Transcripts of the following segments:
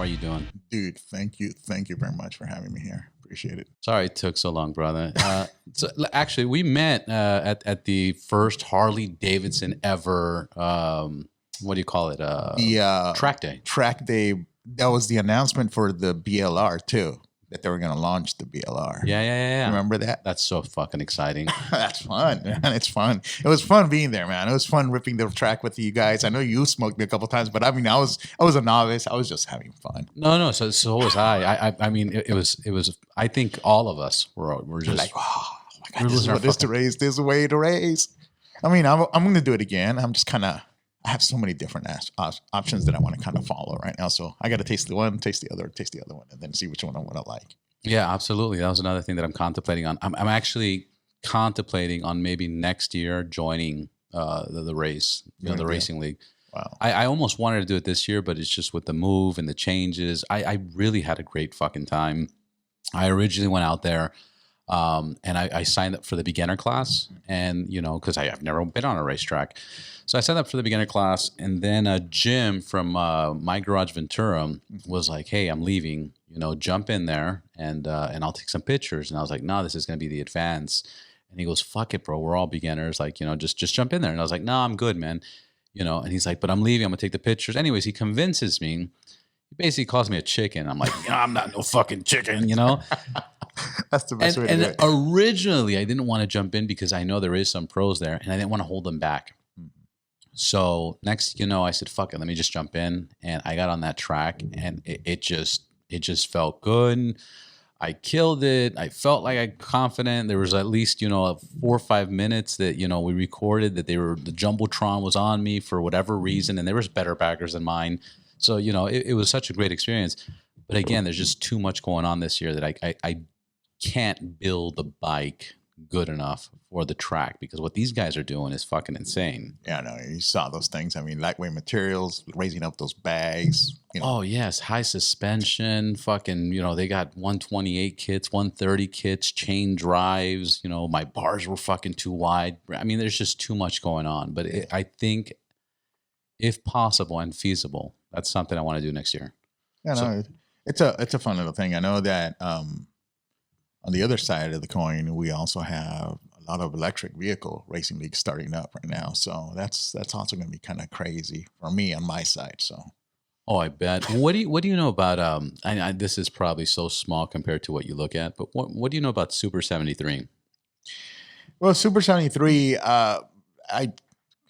are you doing? Dude, thank you. Thank you very much for having me here. Appreciate it. Sorry it took so long, brother. Actually, we met at the first Harley Davidson ever. What do you call it? The track day. Track day. That was the announcement for the BLR too. That they were going to launch the BLR. Yeah. Remember that? That's so fucking exciting. That's fun, man. It's fun. It was fun being there, man. It was fun ripping the track with you guys. I know you smoked me a couple times, but I mean, I was a novice. I was just having fun. No. So was I. I mean, it was. I think all of us were just like, oh my god, this is what this to race. This is the way to race. I mean, I'm going to do it again. I'm just kind of. I have so many different options that I want to kind of follow right now. So I got to taste the one, taste the other one, and then see which one I want to like. Yeah, absolutely. That was another thing that I'm contemplating on. I'm actually contemplating on maybe next year joining the race, the racing league. Wow. I almost wanted to do it this year, but it's just with the move and the changes. I really had a great fucking time. I originally went out there and I signed up for the beginner class, and because I've never been on a racetrack. So I signed up for the beginner class, and then Jim from My Garage Ventura was like, "Hey, I'm leaving. Jump in there, and I'll take some pictures." And I was like, "No, this is going to be the advance." And he goes, "Fuck it, bro. We're all beginners. Like, just jump in there." And I was like, "No, I'm good, man." And he's like, "But I'm leaving. I'm gonna take the pictures." Anyways, he convinces me. He basically calls me a chicken. I'm like, "I'm not no fucking chicken," That's the best way to do it. And originally, I didn't want to jump in because I know there is some pros there, and I didn't want to hold them back. So next, I said, "Fuck it, let me just jump in." And I got on that track, and it just felt good. I killed it. I felt like I confident. There was at least 4 or 5 minutes that we recorded that the jumbotron was on me for whatever reason, and there was better backers than mine. So it was such a great experience. But again, there's just too much going on this year that I can't build the bike good enough for the track, because what these guys are doing is fucking insane. Yeah, no, you saw those things. I mean, lightweight materials, raising up those bags. Oh yes, high suspension. Fucking, they got 128 kits, 130 kits, chain drives. My bars were fucking too wide. I mean, there's just too much going on. But I think, if possible and feasible, that's something I want to do next year. Yeah, no, it's a fun little thing. I know that on the other side of the coin, we also have a lot of electric vehicle racing leagues starting up right now. So that's also going to be kind of crazy for me on my side. So, oh, I bet. What do you know about? This is probably so small compared to what you look at, but what do you know about Super 73? Well, Super 73, I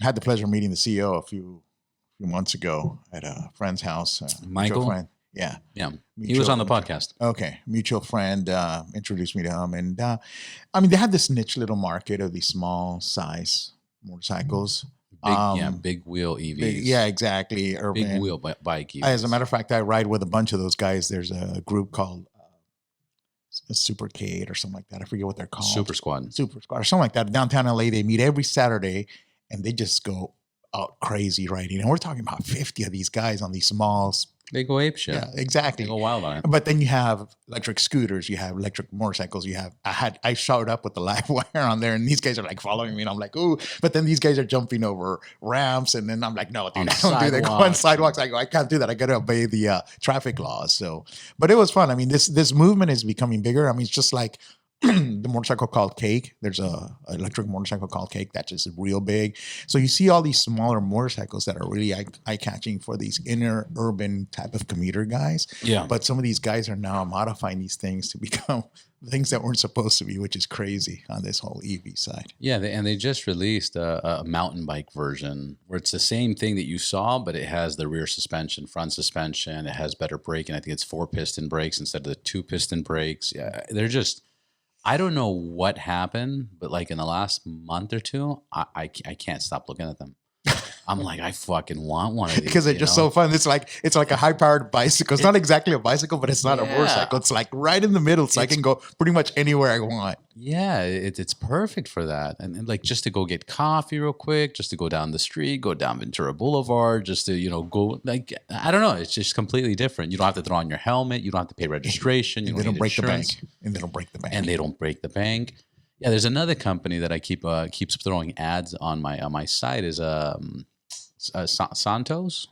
had the pleasure of meeting the CEO a few months ago at a friend's house. Michael. Friend. Yeah. He was on the podcast. Okay. Mutual friend introduced me to him. And I mean, they have this niche little market of these small size motorcycles. Big wheel EVs. Yeah, exactly. Urban. Big wheel bike EVs. As a matter of fact, I ride with a bunch of those guys. There's a group called Supercade or something like that. I forget what they're called. Super Squad or something like that. Downtown LA, they meet every Saturday and they just go out crazy riding. And we're talking about 50 of these guys on these small. They go ape shit. Yeah, exactly. They go wild on it. But then you have electric scooters, you have electric motorcycles, I showed up with the live wire on there, and these guys are like following me, and I'm like, ooh. But then these guys are jumping over ramps, and then I'm like, no, dude, I don't do that. Go on sidewalks. I go, I can't do that. I got to obey the traffic laws. So, but it was fun. I mean, this movement is becoming bigger. I mean, it's just like the motorcycle called Cake. There's a electric motorcycle called Cake that's just real big. So you see all these smaller motorcycles that are really eye-catching for these inner urban type of commuter guys. Yeah. But some of these guys are now modifying these things to become things that weren't supposed to be, which is crazy on this whole EV side. Yeah, they just released a mountain bike version where it's the same thing that you saw, but it has the rear suspension, front suspension. It has better braking. I think it's 4-piston brakes instead of the 2-piston brakes. Yeah, they're just... I don't know what happened, but like in the last month or two, I can't stop looking at them. I'm like, I fucking want one of these. Because they're just so fun. It's like a high-powered bicycle. It's not exactly a bicycle, but it's not a motorcycle. It's like right in the middle, so I can go pretty much anywhere I want. Yeah, it's perfect for that. And like just to go get coffee real quick, just to go down the street, go down Ventura Boulevard, just to, go, like, I don't know. It's just completely different. You don't have to throw on your helmet. You don't have to pay registration. They don't break the bank. And they don't break the bank. And they don't break the bank. Yeah, there's another company that I keeps throwing ads on my site is Santos.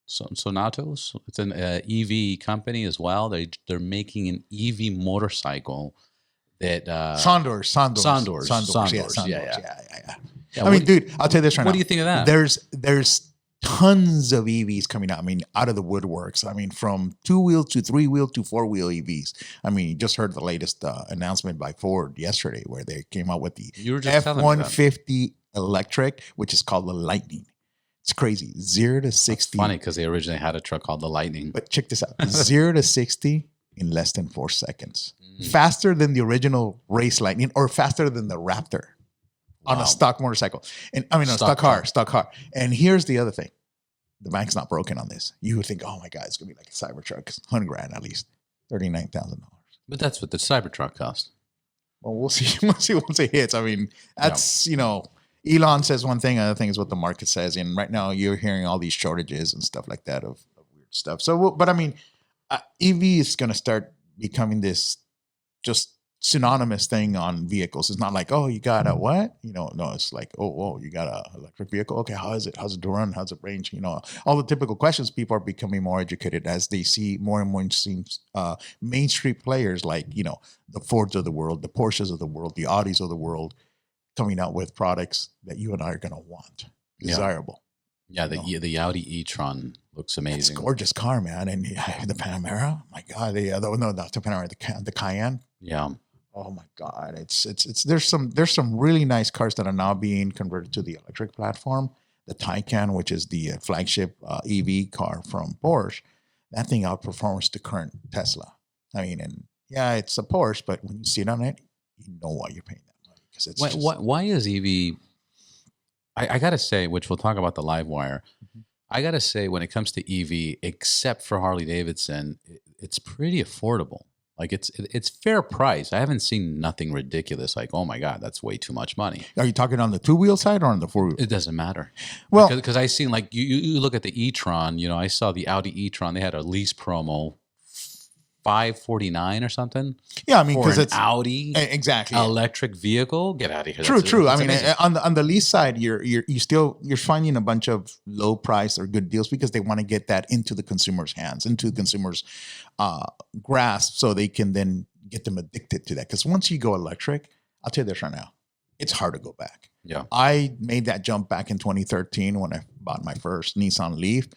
Sonatos. It's an EV company as well. They're making an EV motorcycle that Sondors. Yeah. I mean, dude, I'll tell you this right now. What do you think of that? There's tons of EVs coming out. I mean, out of the woodworks. I mean, from 2-wheel to 3-wheel to 4-wheel EVs. I mean, you just heard the latest announcement by Ford yesterday, where they came out with the F-150 electric, which is called the Lightning. It's crazy. 0 to 60. It's funny because they originally had a truck called the Lightning. But check this out. 0 to 60 in less than 4 seconds. Faster than the original race Lightning, or faster than the Raptor on a stock motorcycle. And I mean, a stock car. And here's the other thing. The bank's not broken on this. You would think, oh my God, it's going to be like a Cybertruck. It's $100,000 at least. $39,000. But that's what the Cybertruck cost. Well, we'll see. We'll see once it hits. I mean, that's, Elon says one thing, other thing is what the market says. And right now you're hearing all these shortages and stuff like that of weird stuff. So, but I mean, EV is going to start becoming this just synonymous thing on vehicles. It's not like, oh, you got a what? No, it's like, oh, you got a electric vehicle. Okay, how is it? How's it run? How's it range? All the typical questions. People are becoming more educated as they see more and more mainstream players like, the Fords of the world, the Porsches of the world, the Audis of the world coming out with products that you and I are going to want. Desirable. Yeah, the Audi e-tron looks amazing. It's a gorgeous car, man. And the Panamera, my God, not the Panamera, the Cayenne. Yeah. Oh my God, it's there's some really nice cars that are now being converted to the electric platform. The Taycan, which is the flagship EV car from Porsche, that thing outperforms the current Tesla. I mean, and yeah, it's a Porsche, but when you sit on it, you know why you're paying that money, because it's why is EV? I gotta say, which we'll talk about the live wire. Mm-hmm. I gotta say, when it comes to EV, except for Harley Davidson, it's pretty affordable. Like it's fair price. I haven't seen nothing ridiculous. Like, oh my God, that's way too much money. Are you talking on the 2-wheel side or on the 4-wheel? It doesn't matter. Well, because I seen like you look at the e-tron. I saw the Audi e-tron. They had a lease promo, $549 or something. Yeah, I mean, because it's Audi exactly electric vehicle. Get out of here. True. I mean, on the lease side, you're finding a bunch of low price or good deals because they want to get that into the consumer's hands, into the consumer's grasp, so they can then get them addicted to that. Because once you go electric, I'll tell you this right now, it's hard to go back. Yeah, I made that jump back in 2013 when I bought my first Nissan Leaf,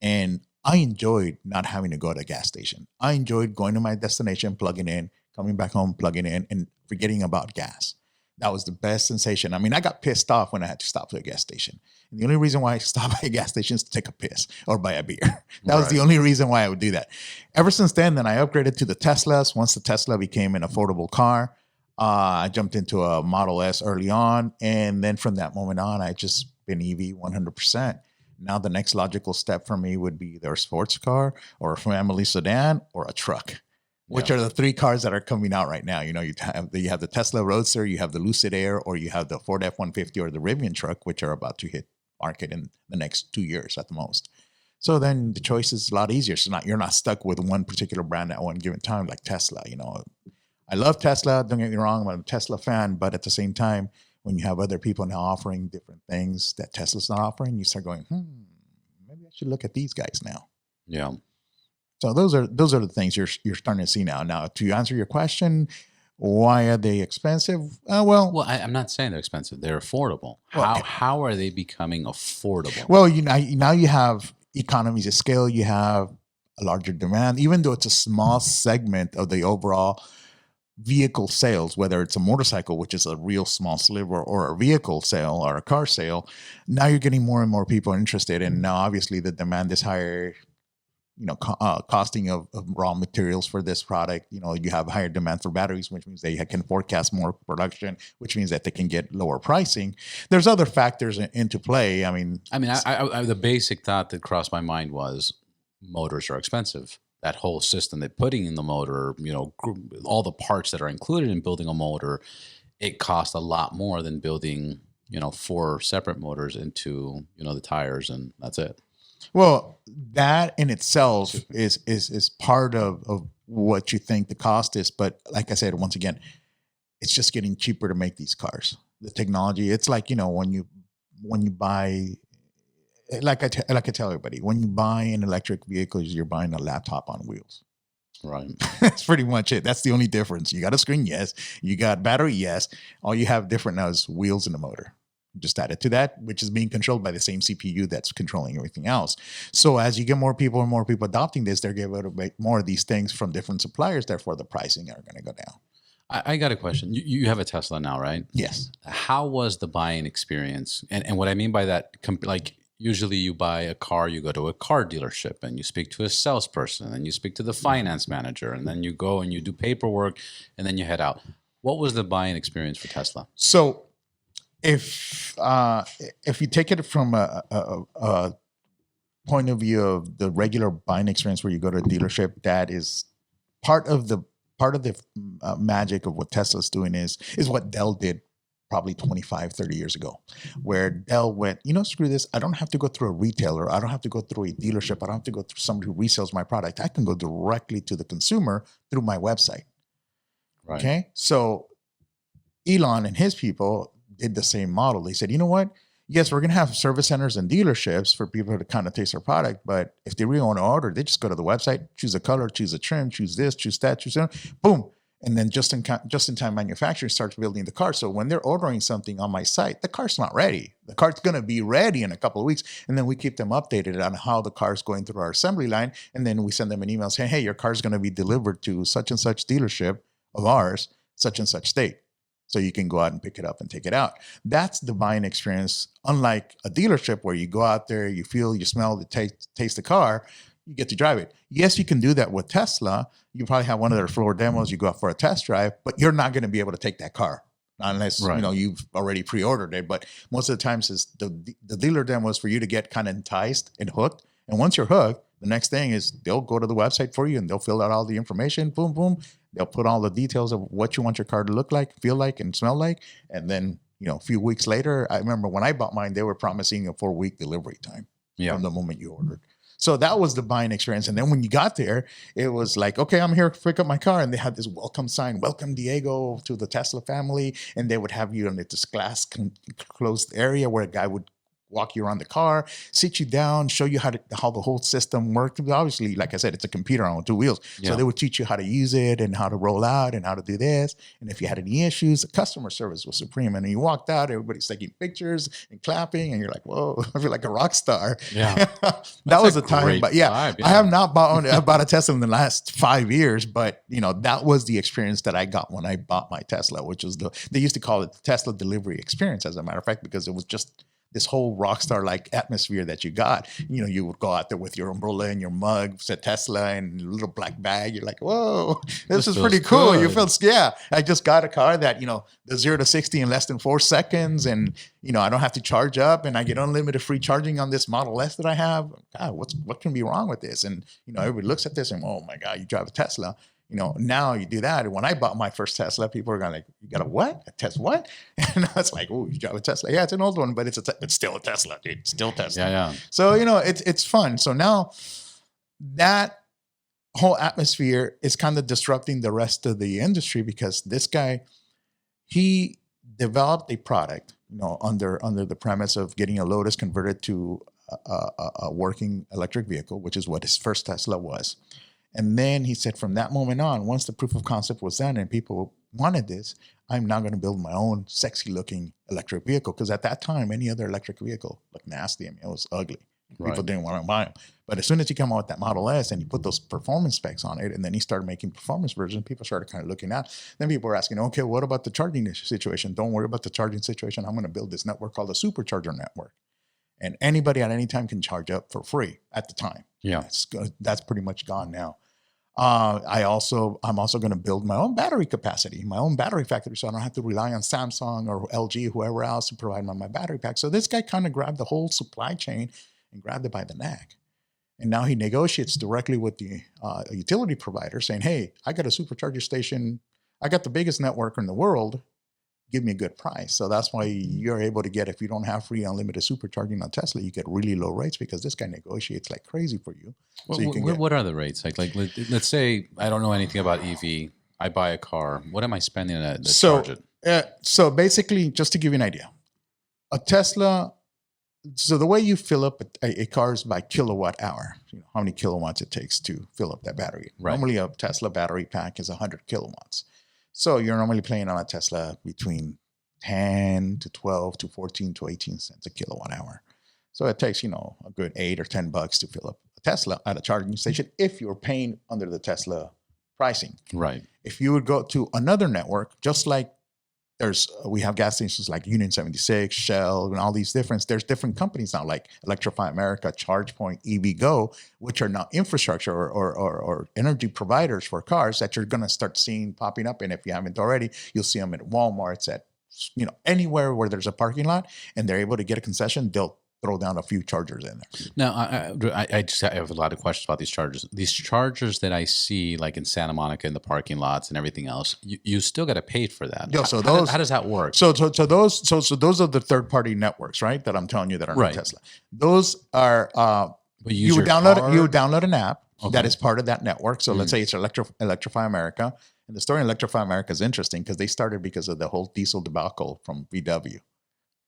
and I enjoyed not having to go to a gas station. I enjoyed going to my destination, plugging in, coming back home, plugging in, and forgetting about gas. That was the best sensation. I mean, I got pissed off when I had to stop at a gas station. And the only reason why I stopped at a gas station is to take a piss or buy a beer. That was the only reason why I would do that. Ever since then I upgraded to the Teslas. Once the Tesla became an affordable car, I jumped into a Model S early on. And then from that moment on, I just been EV 100%. Now the next logical step for me would be either a sports car or a family sedan or a truck, which are the 3 cars that are coming out right now. You have the Tesla Roadster, you have the Lucid Air, or you have the Ford F-150 or the Rivian truck, which are about to hit market in the next 2 years at the most. So then the choice is a lot easier. So you're not stuck with one particular brand at one given time, like Tesla. I love Tesla. Don't get me wrong, I'm a Tesla fan, but at the same time, when you have other people now offering different things that Tesla's not offering, you start going, maybe I should look at these guys now. Yeah. So those are the things you're starting to see now. Now, to answer your question, why are they expensive? Well, I'm not saying they're expensive. They're affordable. How are they becoming affordable? Well, now you have economies of scale. You have a larger demand, even though it's a small segment of the overall vehicle sales, whether it's a motorcycle, which is a real small sliver, or a vehicle sale or a car sale. Now you're getting more and more people interested. And now obviously the demand is higher. Costing of raw materials for this product, you have higher demand for batteries, which means they can forecast more production, which means that they can get lower pricing. There's other factors into play. I mean, the basic thought that crossed my mind was motors are expensive. That whole system that putting in the motor, all the parts that are included in building a motor, it costs a lot more than building, 4 separate motors into, the tires, and that's it. Well, that in itself is part of what you think the cost is. But like I said, once again, it's just getting cheaper to make these cars. The technology, it's like, when you buy, like I tell everybody, when you buy an electric vehicle, you're buying a laptop on wheels. Right. That's pretty much it. That's the only difference. You got a screen, yes. You got battery, yes. All you have different now is wheels and the motor. Just add it to that, which is being controlled by the same CPU that's controlling everything else. So as you get more people and more people adopting this, they're going to get more of these things from different suppliers. Therefore, the pricing are going to go down. I got a question. You have a Tesla now, right? Yes. How was the buying experience? And what I mean by that, like usually you buy a car, you go to a car dealership and you speak to a salesperson and you speak to the finance manager and then you go and you do paperwork and then you head out. What was the buying experience for Tesla? So if you take it from a point of view of the regular buying experience where you go to a dealership, that is part of the magic of what Tesla's doing is what Dell did probably 25, 30 years ago, where Dell went, screw this. I don't have to go through a retailer. I don't have to go through a dealership. I don't have to go through somebody who resells my product. I can go directly to the consumer through my website. Right. Okay. So Elon and his people did the same model. They said, you know what? Yes, we're going to have service centers and dealerships for people to kind of taste their product. But if they really want to order, they just go to the website, choose a color, choose a trim, choose this, choose that, choose that, boom. And then just in time manufacturing starts building the car. So when they're ordering something on my site, the car's not ready. The car's going to be ready in a couple of weeks. And then we keep them updated on how the car's going through our assembly line. And then we send them an email saying, hey, your car's going to be delivered to such and such dealership of ours, such and such state. So you can go out and pick it up and take it out. That's the buying experience. Unlike a dealership where you go out there, you feel, you smell, taste the car, you get to drive it. Yes, you can do that with Tesla. You probably have one of their floor demos. You go out for a test drive, but you're not going to be able to take that car unless you've already pre-ordered it. But most of the times, is the dealer demos for you to get kind of enticed and hooked. And once you're hooked, the next thing is they'll go to the website for you and they'll fill out all the information. Boom, boom. They'll put all the details of what you want your car to look like, feel like, and smell like. And then, a few weeks later, I remember when I bought mine, they were promising a 4-week delivery time from the moment you ordered. So that was the buying experience. And then when you got there, it was like, okay, I'm here to pick up my car. And they had this welcome sign, welcome Diego to the Tesla family. And they would have you in this glass closed area where a guy would walk you around the car, sit you down, show you how the whole system worked. Obviously, like I said, it's a computer on 2 wheels. Yeah. So they would teach you how to use it and how to roll out and how to do this. And if you had any issues, the customer service was supreme. And then you walked out, everybody's taking pictures and clapping. And you're like, whoa, I feel like a rock star. Yeah. That was a time. But vibe, I have not bought a Tesla in the last 5 years. But, that was the experience that I got when I bought my Tesla, which was they used to call it the Tesla delivery experience, as a matter of fact, because it was just this whole rock star like atmosphere that you got. You would go out there with your umbrella and your mug, said Tesla, and a little black bag. You're like, whoa, this is pretty cool. Good. You feel, I just got a car that, the 0 to 60 in less than 4 seconds. And, I don't have to charge up and I get unlimited free charging on this Model S that I have. God, what can be wrong with this? And, everybody looks at this and, oh my God, you drive a Tesla. Now you do that. And when I bought my first Tesla, people are going like, you got a what? A Tesla what? And I was like, oh, you drive a Tesla? Yeah, it's an old one, but it's still a Tesla, dude. It's still Tesla. Yeah. So, it's fun. So now that whole atmosphere is kind of disrupting the rest of the industry because this guy, he developed a product, under the premise of getting a Lotus converted to a working electric vehicle, which is what his first Tesla was. And then he said, from that moment on, once the proof of concept was done and people wanted this, I'm now going to build my own sexy looking electric vehicle. Because at that time, any other electric vehicle looked nasty. I mean, it was ugly. Right. People didn't want to buy them. But as soon as he came out with that Model S and he put those performance specs on it, and then he started making performance versions, people started kind of looking out. Then people were asking, okay, what about the charging situation? Don't worry about the charging situation. I'm going to build this network called the supercharger network. And anybody at any time can charge up for free at the time. Yeah. That's pretty much gone now. I'm also going to build my own battery capacity, my own battery factory, so I don't have to rely on Samsung or LG, whoever else to provide my battery pack. So this guy kind of grabbed the whole supply chain and grabbed it by the neck. And now he negotiates directly with the utility provider saying, hey, I got a supercharger station. I got the biggest network in the world. Give me a good price. So that's why you're able to get, if you don't have free unlimited supercharging on Tesla, you get really low rates because this guy negotiates like crazy for you. Well, so what are the rates? Like let's say I don't know anything about EV. I buy a car. What am I spending to charge it? So basically, just to give you an idea, a Tesla So the way you fill up a car is by kilowatt hour. You know, how many kilowatts it takes to fill up that battery. Right. Normally, a Tesla battery pack is 100 kilowatts. So you're normally paying on a Tesla between 10 to 12 to 14 to 18 cents a kilowatt hour. So it takes, you know, a good $8 or $10 to fill up a Tesla at a charging station if you're paying under the Tesla pricing. Right. If you would go to another network, just like we have gas stations like Union 76, Shell, and all these there's different companies now like Electrify America, ChargePoint, EVgo, which are now infrastructure or energy providers for cars that you're going to start seeing popping up. And if you haven't already, you'll see them at Walmart's, at, you know, anywhere where there's a parking lot and they're able to get a concession, they'll throw down a few chargers in there. Now, I have a lot of questions about these chargers. These chargers that I see, like in Santa Monica in the parking lots and everything else, you still got to pay for that. Yeah, so how does that work? So those are the third party networks, right? That I'm telling you that are not Tesla. Those are you would download an app that is part of that network. So let's say it's Electrify America, and the story in Electrify America is interesting because they started because of the whole diesel debacle from VW.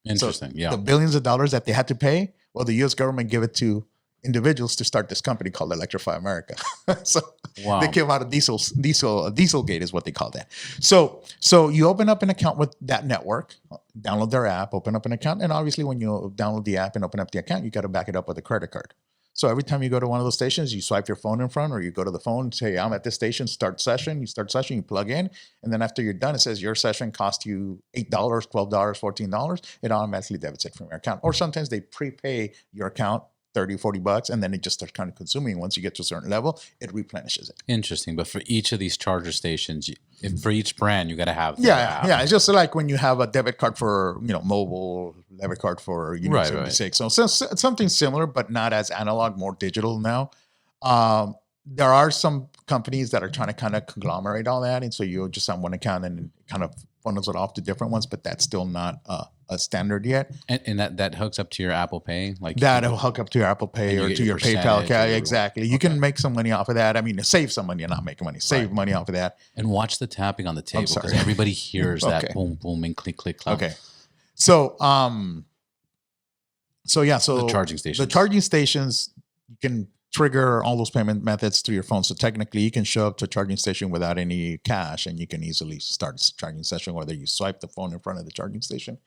Interesting. So the billions of dollars that they had to pay, well, the U.S. government gave it to individuals to start this company called Electrify America. So they came out of Dieselgate is what they call that. So you open up an account with that network, download their app, open up an account, and obviously when you download the app and open up the account, you got to back it up with a credit card. So every time you go to one of those stations, you swipe your phone in front, or you go to the phone and say, I'm at this station, start session. You start session, you plug in. And then after you're done, it says your session cost you $8, $12, $14. It automatically debits it from your account. Or sometimes they prepay your account $30, $40, and then it just starts kind of consuming. Once you get to a certain level, it replenishes it. Interesting. But for each of these charger stations, for each brand, you got to have Yeah. It's just like when you have a debit card for, you know, mobile, debit card for Union 76. So something similar, but not as analog, more digital now. There are some companies that are trying to kind of conglomerate all that. And so you just have one account and kind of funnels it off to different ones, but that's still not a standard yet. And that hooks up to your Apple Pay? That'll hook up to your Apple Pay or to your PayPal account. Exactly. You can make some money off of that. I mean, save some money and not make money. Save money off of that. And watch the tapping on the table because everybody hears that boom, boom, and click, click, click. Okay. So the charging stations, you can trigger all those payment methods through your phone. So technically you can show up to a charging station without any cash and you can easily start a charging session, whether you swipe the phone in front of the charging station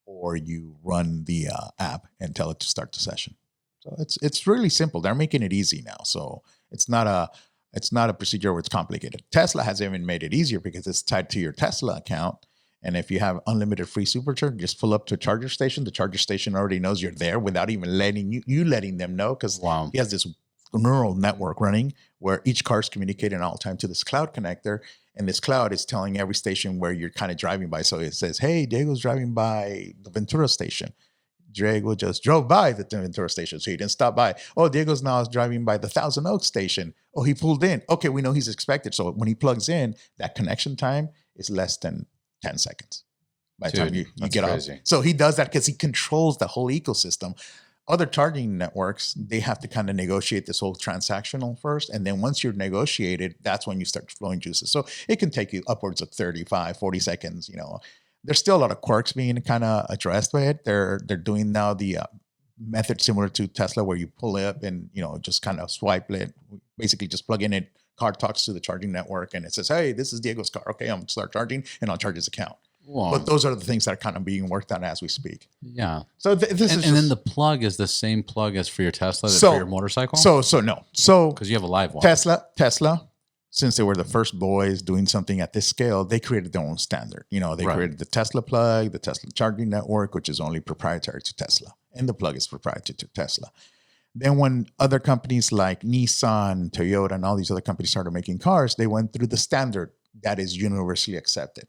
or you run the app and tell it to start the session. So it's really simple. They're making it easy now. So it's not a procedure where it's complicated. Tesla has even made it easier because it's tied to your Tesla account. And if you have unlimited free supercharge, just pull up to a charger station. The charger station already knows you're there without even letting letting them know, because he has this neural network running where each car is communicating all the time to this cloud connector. And this cloud is telling every station where you're kind of driving by. So it says, hey, Diego's driving by the Ventura station. Diego just drove by the Ventura station, so he didn't stop by. Oh, Diego's now driving by the Thousand Oaks station. Oh, he pulled in. Okay, we know he's expected. So when he plugs in, that connection time is less than 10 seconds by the time you get off. So he does that because he controls the whole ecosystem. Other charging networks, they have to kind of negotiate this whole transactional first. And then once you're negotiated, that's when you start flowing juices. So it can take you upwards of 35, 40 seconds. You know, there's still a lot of quirks being kind of addressed by it. They're doing now the method similar to Tesla where you pull up and, you know, just kind of swipe it, basically just plug in it. Car talks to the charging network and it says, hey, this is Diego's car. Okay, I'm going to start charging and I'll charge his account. Whoa. But those are the things that are kind of being worked on as we speak. Yeah. So then the plug is the same plug as for your Tesla, for your motorcycle? No. So because you have a live one. Tesla, since they were the first boys doing something at this scale, they created their own standard. You know, they created the Tesla plug, the Tesla charging network, which is only proprietary to Tesla. And the plug is proprietary to Tesla. Then when other companies like Nissan, Toyota, and all these other companies started making cars, they went through the standard that is universally accepted.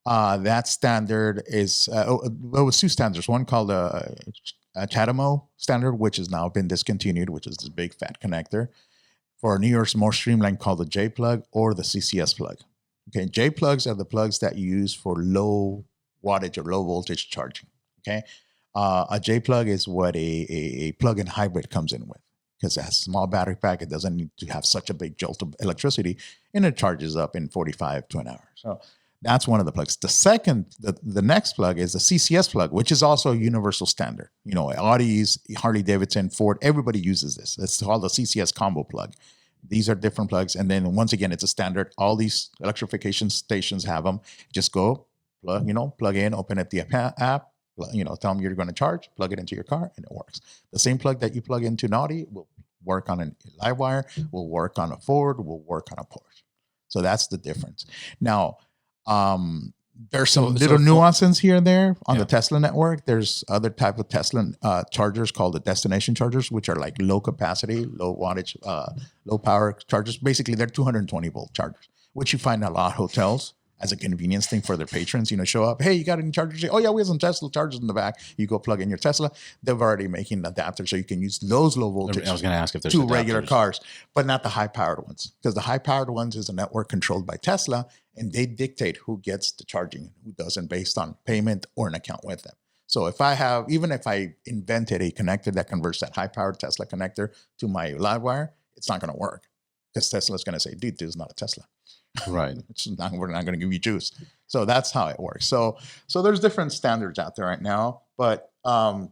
That standard is, it was two standards. One called a CHAdeMO standard, which has now been discontinued, which is this big fat connector. For New York's more streamlined called the J plug or the CCS plug. Okay, J plugs are the plugs that you use for low wattage or low voltage charging. Okay. A J plug is what a plug-in hybrid comes in with because it has a small battery pack. It doesn't need to have such a big jolt of electricity, and it charges up in 45 to an hour. So That's one of the plugs. The next plug is the CCS plug, which is also a universal standard. You know, Audi's, Harley Davidson, Ford, everybody uses this. It's called the CCS combo plug. These are different plugs. And then once again, it's a standard. All these electrification stations have them. Just go plug in, open up the app, tell them you're going to charge, plug it into your car, and it works. The same plug that you plug into an Audi will work on a Livewire, will work on a Ford, will work on a Porsche. So that's the difference. Now, there's some little nuances here and there on the Tesla network. There's other type of Tesla chargers called the destination chargers, which are like low capacity, low wattage, low power chargers. Basically, they're 220 volt chargers, which you find in a lot of hotels as a convenience thing for their patrons. Show up, hey, you got any chargers? Oh yeah, we have some Tesla chargers in the back. You go plug in your Tesla. They're already making adapters, so you can use those low voltage. I was going to ask if there's to regular cars, but not the high powered ones, because the high powered ones is a network controlled by Tesla, and they dictate who gets the charging and who doesn't based on payment or an account with them. So if I invented a connector that converts that high powered Tesla connector to my Livewire, it's not going to work, because Tesla's going to say, dude, this is not a Tesla. Right. We're not going to give you juice. So that's how it works. So there's different standards out there right now, but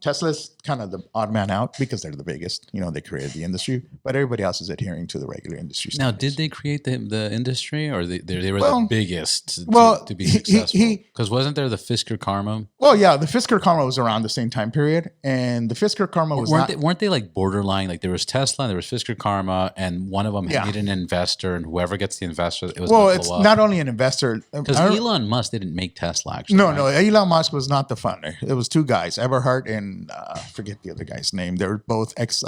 Tesla's kind of the odd man out because they're the biggest. They created the industry, but everybody else is adhering to the regular industry standards. Now, did they create the industry, or they were the biggest to be successful? Because wasn't there the Fisker Karma? Well, yeah, the Fisker Karma was around the same time period, and the Fisker Karma was weren't they like borderline? Like there was Tesla, and there was Fisker Karma, and one of them needed an investor, and whoever gets the investor, it was it's not only an investor. Because Elon Musk didn't make Tesla. Actually, no, Elon Musk was not the funder. It was two guys, Everhart and forget the other guy's name. They were both ex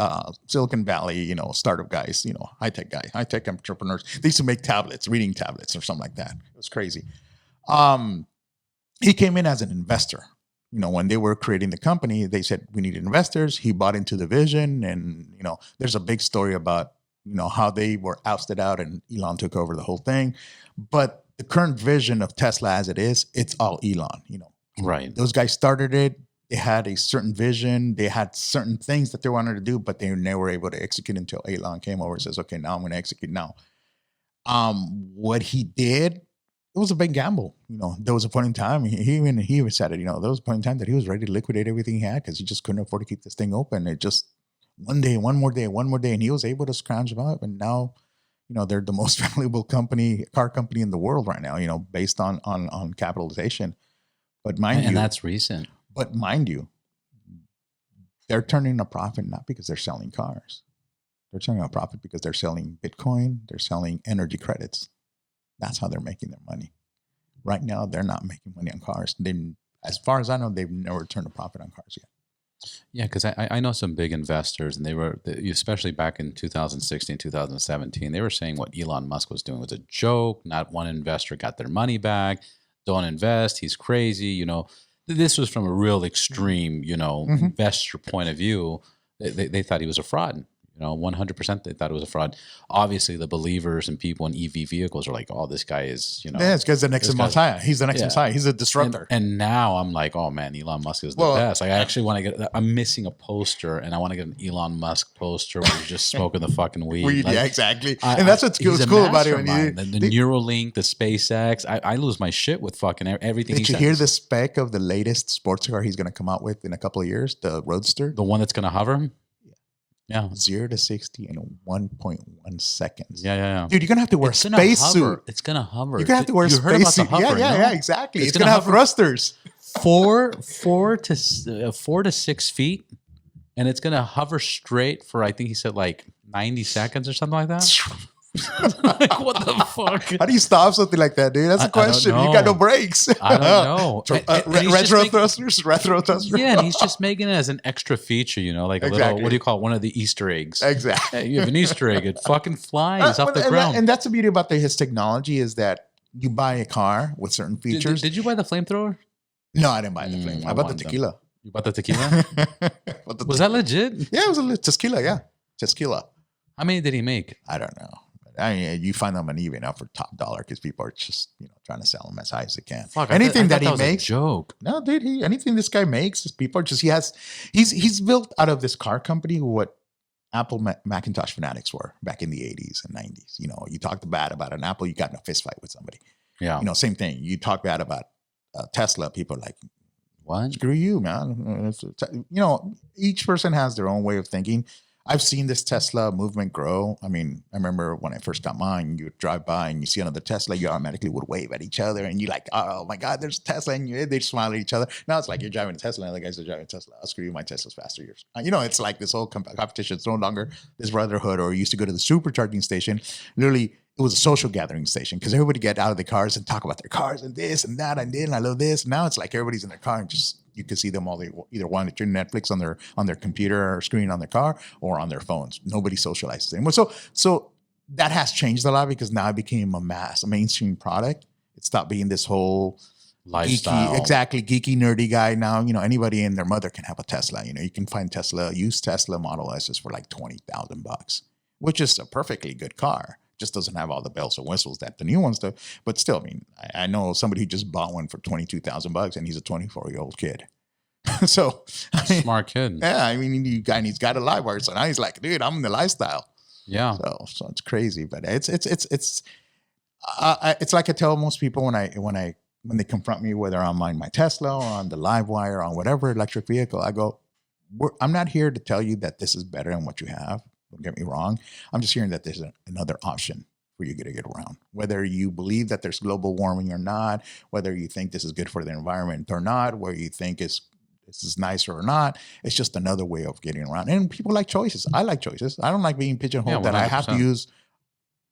Silicon Valley, startup guys, high tech entrepreneurs. They used to make reading tablets or something like that. It was crazy. He came in as an investor. When they were creating the company, they said, we need investors. He bought into the vision. And, there's a big story about, how they were ousted out and Elon took over the whole thing. But the current vision of Tesla as it is, it's all Elon, Right. Those guys started it. They had a certain vision. They had certain things that they wanted to do, but they never were able to execute until Elon came over and says, okay, now I'm going to execute now. What he did, it was a big gamble. There was a point in time, he even said it, there was a point in time that he was ready to liquidate everything he had because he just couldn't afford to keep this thing open. It just one more day, and he was able to scrounge them up. And now, they're the most valuable car company in the world right now, based on capitalization. But and that's recent. But mind you, they're turning a profit not because they're selling cars. They're turning a profit because they're selling Bitcoin. They're selling energy credits. That's how they're making their money. Right now, they're not making money on cars. As far as I know, they've never turned a profit on cars yet. Yeah, because I know some big investors, and they were, especially back in 2016, 2017, they were saying what Elon Musk was doing was a joke. Not one investor got their money back. Don't invest. He's crazy. This was from a real extreme, investor point of view. They thought he was a fraud. 100% they thought it was a fraud. Obviously, the believers and people in EV vehicles are like, oh, this guy is, Yeah, it's because the next Messiah. He's the next Messiah. He's a disruptor. And now I'm like, oh man, Elon Musk is the best. Like I actually want to I'm missing a poster, and I want to get an Elon Musk poster where he's just smoking the fucking weed. Yeah, exactly. And that's what's cool about it. The Neuralink, the SpaceX. I lose my shit with fucking everything. Did you hear the spec of the latest sports car he's going to come out with in a couple of years? The Roadster? The one that's going to hover? Yeah. 0 to 60 in 1.1 seconds. Yeah. Dude, you're going to have to wear a spacesuit. It's going to hover. You're going to have to wear a spacesuit. Yeah, exactly. It's going to have thrusters. 4 to 6 feet. And it's going to hover straight for, I think he said 90 seconds or something like that. Like, what the fuck? How do you stop something like that, dude? That's a question. You got no brakes. I don't know. Retro thrusters. Yeah, and he's just making it as an extra feature, like a little, what do you call it? One of the Easter eggs. Exactly. Hey, you have an Easter egg. It fucking flies off the ground. And that's the beauty about his technology is that you buy a car with certain features. Did you buy the flamethrower? No, I didn't buy the flamethrower. I bought the tequila. You bought the tequila? Was that legit? Yeah, it was a tequila. Yeah, tequila. How many did he make? I don't know. I mean, you find them on eBay now for top dollar because people are just trying to sell them as high as they can. Fuck, anything that he was makes, a joke. No, dude. Anything this guy makes, people are just he's built out of this car company what Apple Macintosh fanatics were back in the 80s and 90s. You talked bad about an Apple, you got in a fist fight with somebody. Yeah. You know, same thing. You talk bad about Tesla, people are like, What? screw you, man. You know, each person has their own way of thinking. I've seen this Tesla movement grow. I mean, I remember when I first got mine, you would drive by and you see another Tesla, you automatically would wave at each other and you're like, oh my God, there's a Tesla, and they smile at each other. Now it's like you're driving a Tesla and the other guys are driving a Tesla. I'll screw you, my Tesla's faster. Yours. You know, it's like this whole competition. It's no longer this brotherhood. Or you used to go to the supercharging station. Literally, it was a social gathering station because everybody get out of the cars and talk about their cars and this and that and I love this. Now it's like everybody's in their car and just you can see them all. They either want to turn Netflix on their computer or screen on their car or on their phones. Nobody socializes anymore. So that has changed a lot because now it became a mainstream product. It stopped being this whole Lifestyle. geeky, nerdy guy. Now, you know, anybody and their mother can have a Tesla. You know, you can find used Tesla Model S's for like $20,000, which is a perfectly good car. Just doesn't have all the bells and whistles that the new ones do. But still, I mean, I know somebody who just bought one for $22,000 and he's a 24-year-old kid. So Smart kid. Yeah, I mean, he's got a LiveWire, so now he's like, dude, I'm in the lifestyle. Yeah. So it's crazy, but it's like I tell most people when they confront me, whether I'm on my Tesla or on the LiveWire or on whatever electric vehicle, I go, I'm not here to tell you that this is better than what you have. Don't get me wrong. I'm just hearing that there's another option for you to get around. Whether you believe that there's global warming or not, whether you think this is good for the environment or not, whether you think this is nicer or not, it's just another way of getting around. And people like choices. I like choices. I don't like being pigeonholed that I have to use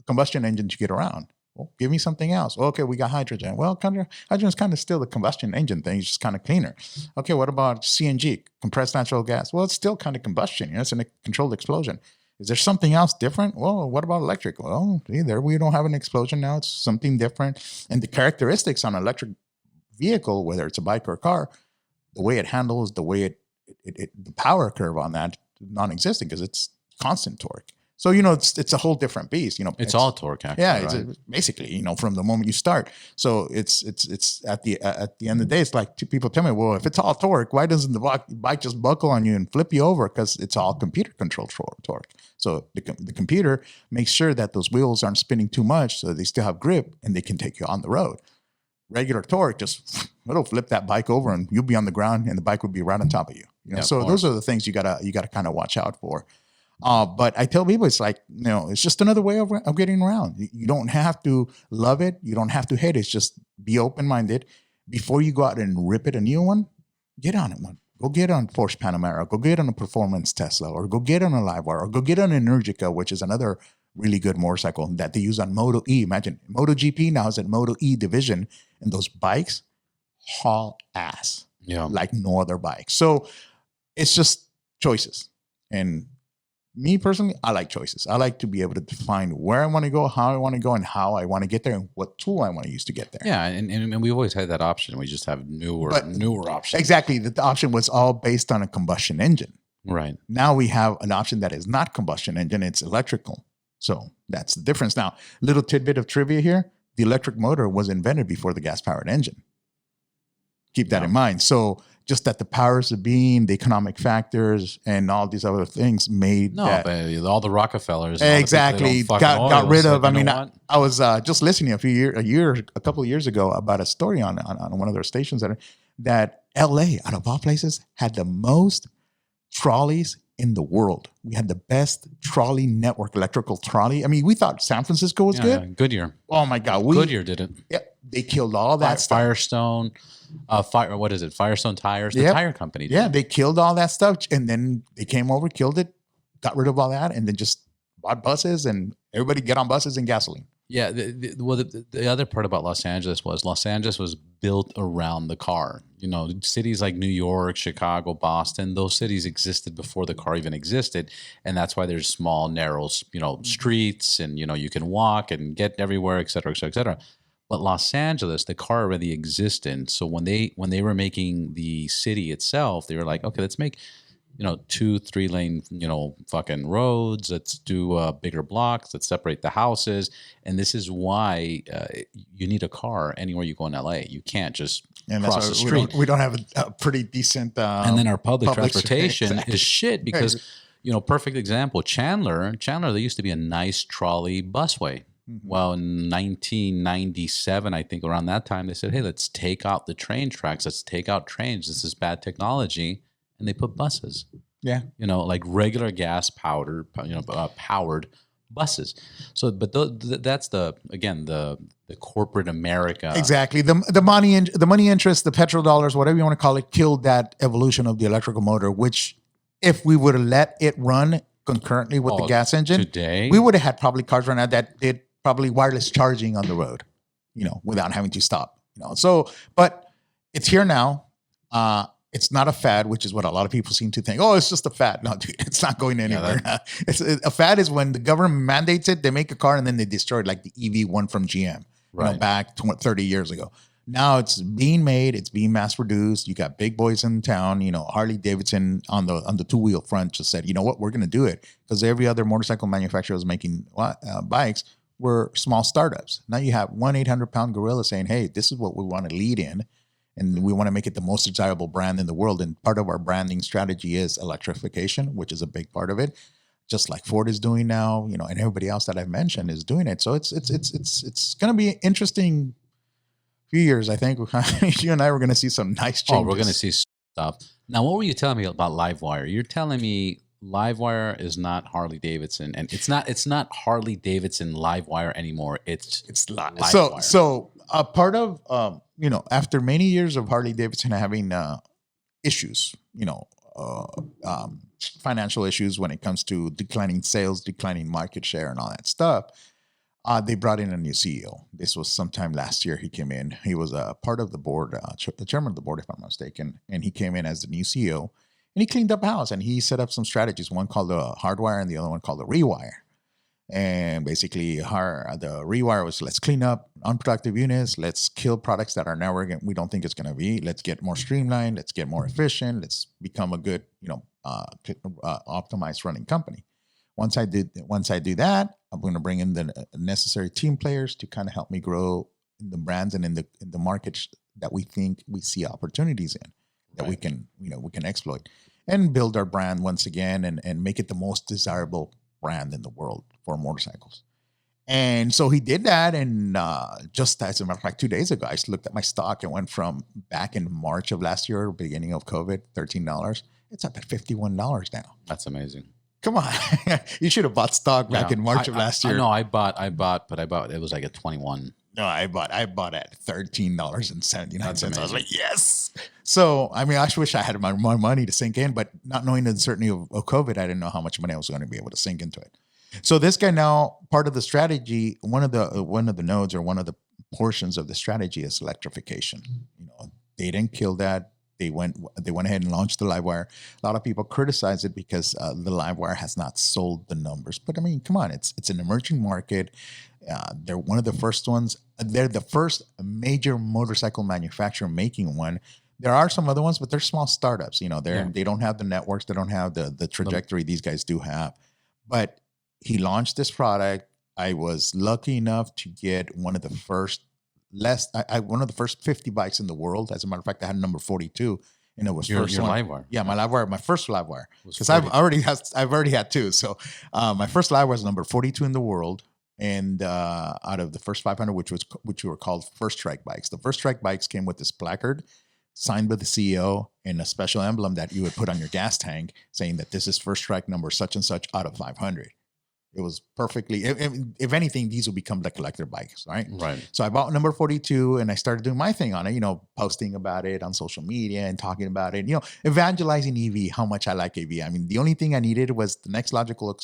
a combustion engine to get around. Well, give me something else. Well, okay, we got hydrogen. Well, hydrogen is kind of still the combustion engine thing. It's just kind of cleaner. Okay, what about CNG, compressed natural gas? Well, it's still kind of combustion. You know, it's a controlled explosion. Is there something else different? Well, what about electric? Well, either we don't have an explosion now. It's something different. And the characteristics on an electric vehicle, whether it's a bike or a car, the way it handles, the way the power curve on that non-existent because it's constant torque. So, you know, it's a whole different beast. You know, it's all torque, actually. Yeah, right? It's basically, you know, from the moment you start. So it's at the end of the day, it's like people tell me, well, if it's all torque, why doesn't the bike just buckle on you and flip you over? Because it's all computer controlled torque. So the computer makes sure that those wheels aren't spinning too much, so they still have grip and they can take you on the road. Regular torque, just it'll flip that bike over and you'll be on the ground and the bike will be right on top of you. You know, yeah, so those are the things you gotta kind of watch out for. But I tell people it's like, you know, it's just another way of getting around. You don't have to love it. You don't have to hate it. It's just be open-minded. Before you go out and rip it a new one, get on it one. Go get on Porsche Panamera. Go get on a performance Tesla, or go get on a LiveWire, or go get on Energica, which is another really good motorcycle that they use on Moto E. Imagine MotoGP now is at Moto E division, and those bikes haul ass, like no other bike. So it's just choices. And me personally, I like choices. I like to be able to define where I want to go, how I want to go, and how I want to get there, and what tool I want to use to get there. Yeah, and we've always had that option. We just have newer options. Exactly. The option was all based on a combustion engine. Right. Now we have an option that is not combustion engine, it's electrical. So that's the difference. Now, little tidbit of trivia here. The electric motor was invented before the gas-powered engine. Keep that in mind. So just that the powers of being, the economic factors, and all these other things made but all the Rockefellers exactly got rid of. I mean, I was just listening a couple of years ago about a story on one of their stations that LA, out of all places, had the most trolleys in the world. We had the best trolley network, electrical trolley. I mean, we thought San Francisco was good. Yeah, Goodyear. Oh my God, Goodyear did it. Yeah, they killed all that stuff. Firestone. What is it? Firestone Tires, the tire company. Yeah, they killed all that stuff, and then they came over, killed it, got rid of all that, and then just bought buses, and everybody get on buses and gasoline. Yeah. The other part about Los Angeles was built around the car. You know, cities like New York, Chicago, Boston, those cities existed before the car even existed, and that's why there's small, narrow, streets, and you can walk and get everywhere, et cetera, et cetera, et cetera. But Los Angeles, the car already existed. So when they were making the city itself, they were like, okay, let's make 2-3 lane fucking roads. Let's do bigger blocks. Let's separate the houses. And this is why you need a car anywhere you go in LA. You can't just cross the street. We don't have a pretty decent. And then our public transportation is shit because perfect example, Chandler. There used to be a nice trolley busway. Well, in 1997, I think around that time, they said, hey, let's take out the train tracks. Let's take out trains. This is bad technology. And they put buses, Yeah. like regular gas powered buses. So, but that's again, the corporate America. Exactly. The money interest, the petrodollars, whatever you want to call it, killed that evolution of the electrical motor, which if we would have let it run concurrently with the gas engine, today, we would have had probably cars right now that did probably wireless charging on the road, without having to stop, So, but it's here now. It's not a fad, which is what a lot of people seem to think. Oh, it's just a fad. No, dude, it's not going anywhere. A fad is when the government mandates it, they make a car and then they destroy it, like the EV1 from GM, back 30 years ago. Now it's being made, it's being mass produced. You got big boys in town, Harley Davidson on the two-wheel front just said, you know what, we're going to do it, because every other motorcycle manufacturer was making bikes were small startups. Now you have 1-800-pound gorilla saying, hey, this is what we want to lead in, and we want to make it the most desirable brand in the world. And part of our branding strategy is electrification, which is a big part of it, just like Ford is doing now, and everybody else that I've mentioned is doing it. So it's going to be interesting few years. I think you and I were going to see some nice changes. Oh, we're going to see stuff. Now, what were you telling me about Livewire? You're telling me Livewire is not Harley Davidson, and it's not Harley Davidson Livewire anymore. It's Livewire. So a part of after many years of Harley Davidson having issues, financial issues when it comes to declining sales, declining market share, and all that stuff. They brought in a new CEO. This was sometime last year. He came in. He was a part of the board, the chairman of the board, if I'm not mistaken. And he came in as the new CEO, and he cleaned up house, and he set up some strategies. One called the hardwire, and the other one called the rewire. And basically, the rewire was, let's clean up unproductive units. Let's kill products that are never we don't think it's going to be. Let's get more streamlined. Let's get more efficient. Let's become a good, optimized running company. Once I do that, I'm going to bring in the necessary team players to kind of help me grow in the brands and in the markets that we think we see opportunities in, that we can exploit, and build our brand once again and make it the most desirable brand in the world for motorcycles. And so he did that. And just as a matter of fact, 2 days ago, I looked at my stock. It went from back in March of last year, beginning of COVID, $13. It's up at $51 now. That's amazing. Come on. You should have bought stock back in March of last year. No, I bought, it was like at 21. No, I bought at $13.79. I was like, yes. So, I mean, I wish I had my money to sink in, but not knowing the uncertainty of COVID, I didn't know how much money I was going to be able to sink into it. So this guy now, part of the strategy, one of the nodes or one of the portions of the strategy is electrification. They didn't kill that. They went ahead and launched the Livewire. A lot of people criticize it because the Livewire has not sold the numbers. But I mean, come on, it's an emerging market. They're one of the first ones. They're the first major motorcycle manufacturer making one. There are some other ones, but they're small startups. They don't have the networks. They don't have the trajectory these guys do have. But he launched this product. I was lucky enough to get one of the first one of the first 50 bikes in the world. As a matter of fact, I had number 42, and it was your first one. Livewire. Yeah, my Livewire, my first Livewire, because I've already had two. So my first Livewire was number 42 in the world, and out of the first 500, which were called First Strike bikes. The First Strike bikes came with this placard signed by the CEO and a special emblem that you would put on your gas tank saying that this is First Strike number such and such out of 500. It was perfectly, if anything, these will become the collector bikes, right? Right. So I bought number 42 and I started doing my thing on it, posting about it on social media and talking about it, evangelizing EV, how much I like EV. I mean, the only thing I needed was the next logical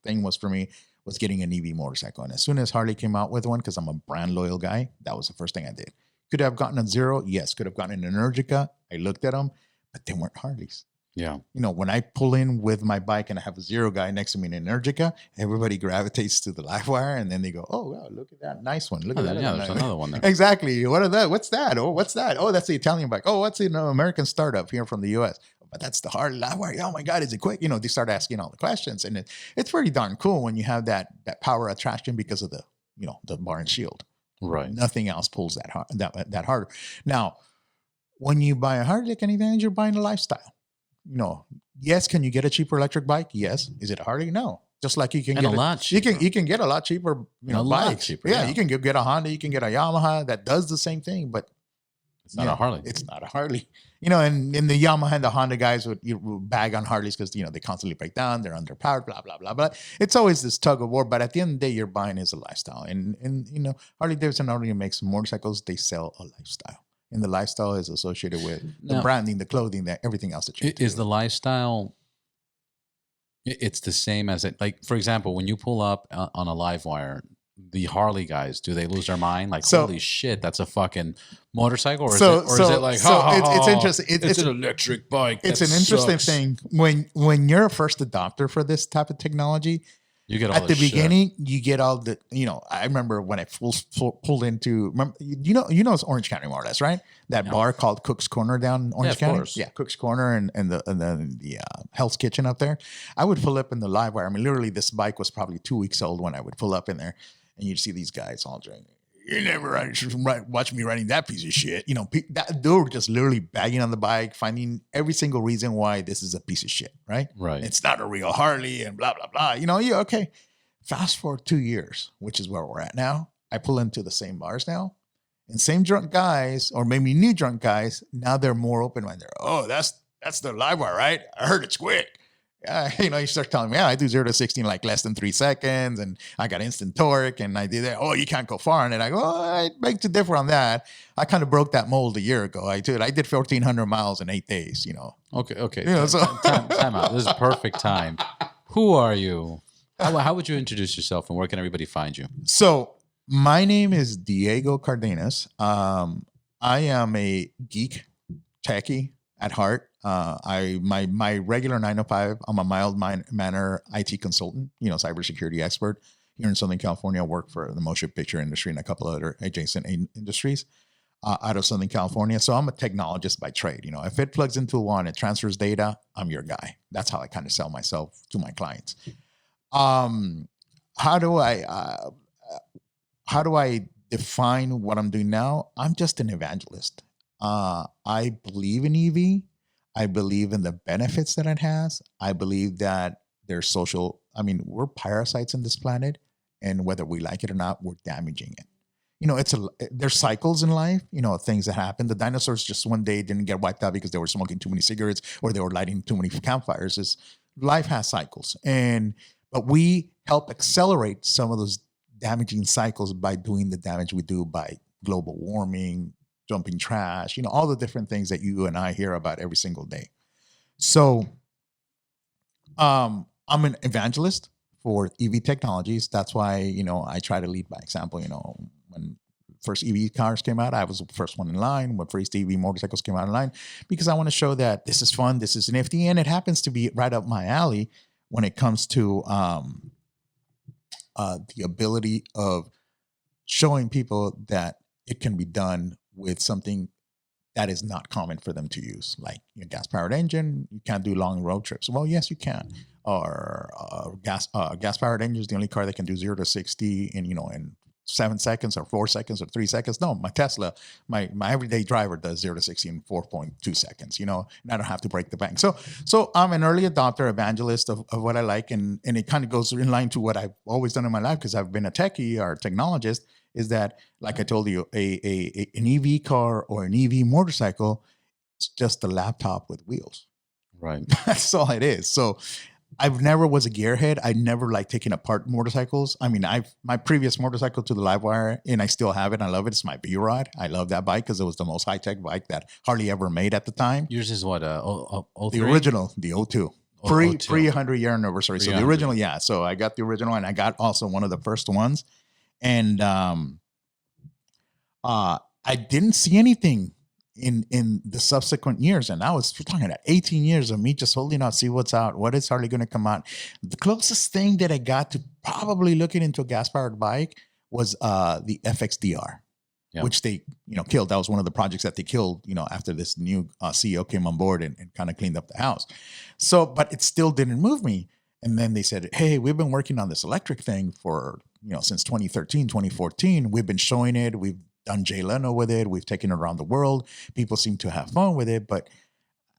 thing was for me was getting an EV motorcycle. And as soon as Harley came out with one, because I'm a brand loyal guy, that was the first thing I did. Could I have gotten a Zero? Yes. Could have gotten an Energica? I looked at them, but they weren't Harleys. Yeah. When I pull in with my bike and I have a Zero guy next to me in Energica, everybody gravitates to the Livewire and then they go, oh, wow, look at that nice one. Look at that. Yeah, there's another one there. Exactly. What are that? What's that? Oh, what's that? Oh, that's the Italian bike. Oh, what's an American startup here from the US? But that's the Harley Livewire. Oh my God, is it quick? They start asking all the questions. And it's pretty darn cool when you have that power attraction because of the bar and shield. Right. Nothing else pulls that harder. Now, when you buy a Harley, like anything else, you're buying a lifestyle. Yes, can you get a cheaper electric bike? Yes. Is it Harley? No. Just like you can And get a lot you cheaper. can get a lot cheaper, A lot bikes. cheaper, Yeah, yeah. you can get a Honda, you can get a Yamaha that does the same thing, but It's not a Harley. It's not a Harley. And in the Yamaha and the Honda guys would bag on Harleys because they constantly break down, they're underpowered, blah blah blah. But it's always this tug of war. But at the end of the day, you're buying is a lifestyle, and Harley Davidson not only makes motorcycles, they sell a lifestyle, and the lifestyle is associated with the branding, the clothing, that everything else that you is the lifestyle. It's the same as it. Like for example, when you pull up on a live wire, the Harley guys, do they lose their mind? Like, holy shit, that's a fucking motorcycle? Or is it like, it's interesting. It's an electric bike. It's an interesting thing. When you're a first adopter for this type of technology, you get all at the beginning, you get all the, I remember when I pulled into, it's Orange County more or less, right? That bar called Cook's Corner down in Orange County. Course. Yeah, Cook's Corner and the Hell's Kitchen up there. I would pull up in the live wire. I mean, literally this bike was probably 2 weeks old when I would pull up in there, and you'd see these guys all drinking. You never watch me riding that piece of shit. They were just literally bagging on the bike, finding every single reason why this is a piece of shit, right? Right. It's not a real Harley and blah, blah, blah. Okay. Fast forward 2 years, which is where we're at now. I pull into the same bars now, and same drunk guys, or maybe new drunk guys, now they're more open-minded. Oh, that's the live wire, right? I heard it's quick. You start telling me, I do 0 to 60 in like less than 3 seconds, and I got instant torque, and I did that. Oh, you can't go far. And then I go, I beg to differ on that. I kind of broke that mold a year ago. I did 1,400 miles in 8 days, Okay. Time out. This is perfect time. Who are you? How would you introduce yourself, and where can everybody find you? So my name is Diego Cardenas. I am a geek techie at heart. My regular 9 to 5, I'm a mild manner IT consultant, cybersecurity expert here in Southern California. I work for the motion picture industry and a couple of other adjacent industries out of Southern California. So I'm a technologist by trade. If it plugs into a wall and it transfers data, I'm your guy. That's how I kind of sell myself to my clients. How do I define what I'm doing now? I'm just an evangelist. I believe in EV. I believe in the benefits that it has. I believe that there's we're parasites in this planet, and whether we like it or not, we're damaging it. There's cycles in life, things that happen. The dinosaurs just one day didn't get wiped out because they were smoking too many cigarettes or they were lighting too many campfires. Life has cycles, but we help accelerate some of those damaging cycles by doing the damage we do by global warming, dumping trash, all the different things that you and I hear about every single day. So I'm an evangelist for EV technologies. That's why, I try to lead by example. When first EV cars came out, I was the first one in line. When first EV motorcycles came out in line, because I want to show that this is fun, this is nifty, and it happens to be right up my alley when it comes to the ability of showing people that it can be done with something that is not common for them to use, like a gas-powered engine. You can't do long road trips. Well, yes, you can. Or gas-powered engine is the only car that can do 0 to 60 in 7 seconds or 4 seconds or 3 seconds. No, my Tesla, my everyday driver does 0 to 60 in 4.2 seconds, and I don't have to break the bank. So I'm an early adopter, evangelist of what I like. And it kind of goes in line to what I've always done in my life, because I've been a techie or a technologist, is that, like I told you, an EV car or an EV motorcycle, it's just a laptop with wheels. Right. That's all it is. So I've never was a gearhead. I never liked taking apart motorcycles. I mean, my previous motorcycle to the Livewire, and I still have it. I love it. It's my B-Rod. I love that bike because it was the most high-tech bike that Harley ever made at the time. Yours is what? The original, the 02. Pre 100-year anniversary. So the original, yeah. So I got the original, and I got also one of the first ones. And I didn't see anything in the subsequent years. And I was talking about 18 years of me just holding out, see what's out, what is hardly going to come out. The closest thing that I got to probably looking into a gas-powered bike was the FXDR, which they killed. That was one of the projects that they killed, after this new CEO came on board and kind of cleaned up the house. So, but it still didn't move me. And then they said, hey, we've been working on this electric thing for, since 2013, 2014. We've been showing it. We've done Jay Leno with it. We've taken it around the world. People seem to have fun with it. But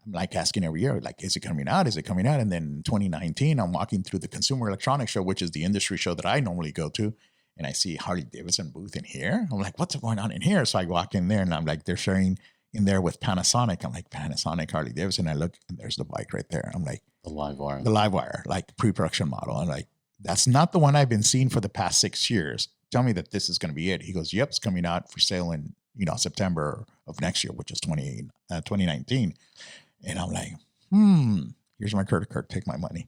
I'm like asking every year, like, is it coming out? Is it coming out? And then in 2019, I'm walking through the Consumer Electronics Show, which is the industry show that I normally go to. And I see Harley Davidson booth in here. I'm like, what's going on in here? So I walk in there and I'm like, they're sharing in there with Panasonic. I'm like, Panasonic, Harley Davidson. I look and there's the bike right there. I'm like, The live wire. the live wire, like pre-production model. I'm like, that's not the one I've been seeing for the past 6 years. Tell me that this is going to be it. He goes, yep, it's coming out for sale in, September of next year, which is 2019. And I'm like, here's my credit card. Take my money.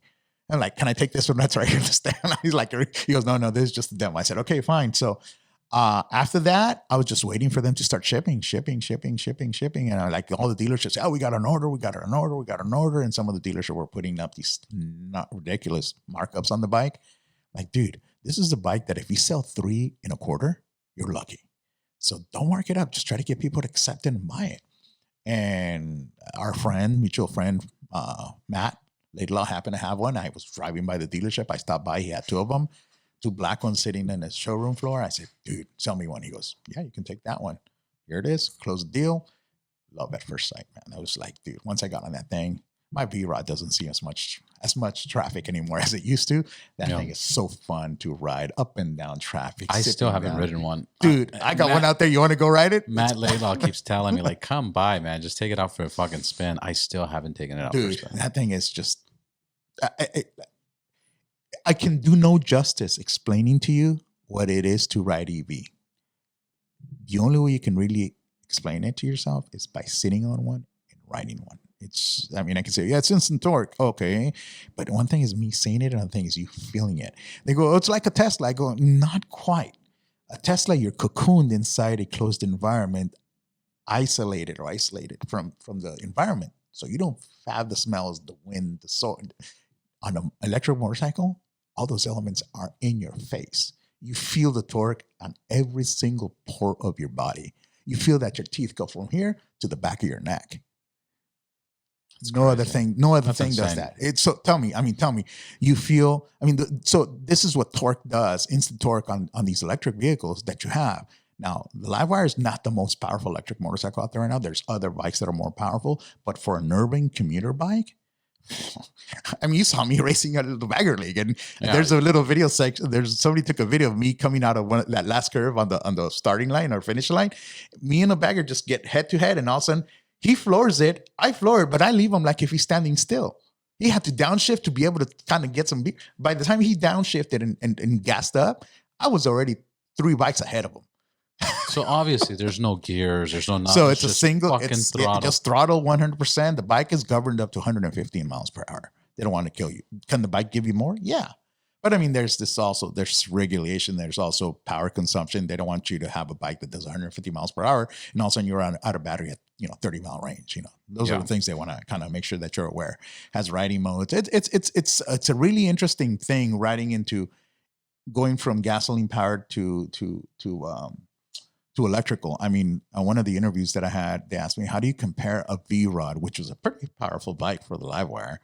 I'm like, can I take this one? That's right here to stand. He's like, he goes, no, this is just a demo. I said, okay, fine. So after that, I was just waiting for them to start shipping. And I like all the dealerships, we got an order. And some of the dealerships were putting up these not ridiculous markups on the bike. Like, dude, this is a bike that if you sell 3 in a quarter, you're lucky. So don't mark it up. Just try to get people to accept it and buy it. And our mutual friend, Matt Laidlaw, happened to have one. I was driving by the dealership. I stopped by. He had 2 of them, 2 black ones sitting in his showroom floor. I said, dude, sell me one. He goes, yeah, you can take that one. Here it is. Close the deal. Love at first sight, man. I was like, dude, once I got on that thing, my V-Rod doesn't see as much traffic anymore as it used to. That thing is so fun to ride up and down traffic. I still haven't ridden one. Dude, I got one out there. You want to go ride it? Matt Laidlaw keeps telling me, like, come by, man. Just take it out for a fucking spin. I still haven't taken it out for a spin. That thing is just... I can do no justice explaining to you what it is to ride EV. The only way you can really explain it to yourself is by sitting on one and riding one. I can say, yeah, it's instant torque. Okay. But one thing is me saying it, and another thing is you feeling it. They go, it's like a Tesla. I go, not quite. A Tesla, you're cocooned inside a closed environment, isolated from the environment. So you don't have the smells, the wind, the sound. On an electric motorcycle, all those elements are in your face. You feel the torque on every single pore of your body. You feel that your teeth go from here to the back of your neck. No other thing does that. So tell me, you feel, so this is what torque does, instant torque on these electric vehicles that you have. Now, the Livewire is not the most powerful electric motorcycle out there right now. There's other bikes that are more powerful, but for an urban commuter bike, you saw me racing out of the Bagger League, and there's a little video section. Somebody took a video of me coming out of that last curve on the starting line or finish line. Me and the Bagger just get head to head, and all of a sudden he floors it. I floor it, but I leave him like if he's standing still. He had to downshift to be able to kind of get some. By the time he downshifted and gassed up, I was already 3 bikes ahead of him. So obviously there's no gears, there's no nothing. So it's a single, throttle. Just throttle 100%. The bike is governed up to 115 miles per hour. They don't want to kill you. Can the bike give you more? Yeah. But there's regulation. There's also power consumption. They don't want you to have a bike that does 150 miles per hour and all of a sudden you're out of battery at 30-mile range. Those are the things they want to kind of make sure that you're aware. Has riding modes. It's a really interesting thing riding into going from gasoline powered to electrical. On one of the interviews that I had, they asked me, how do you compare a V-Rod, which was a pretty powerful bike for the Livewire,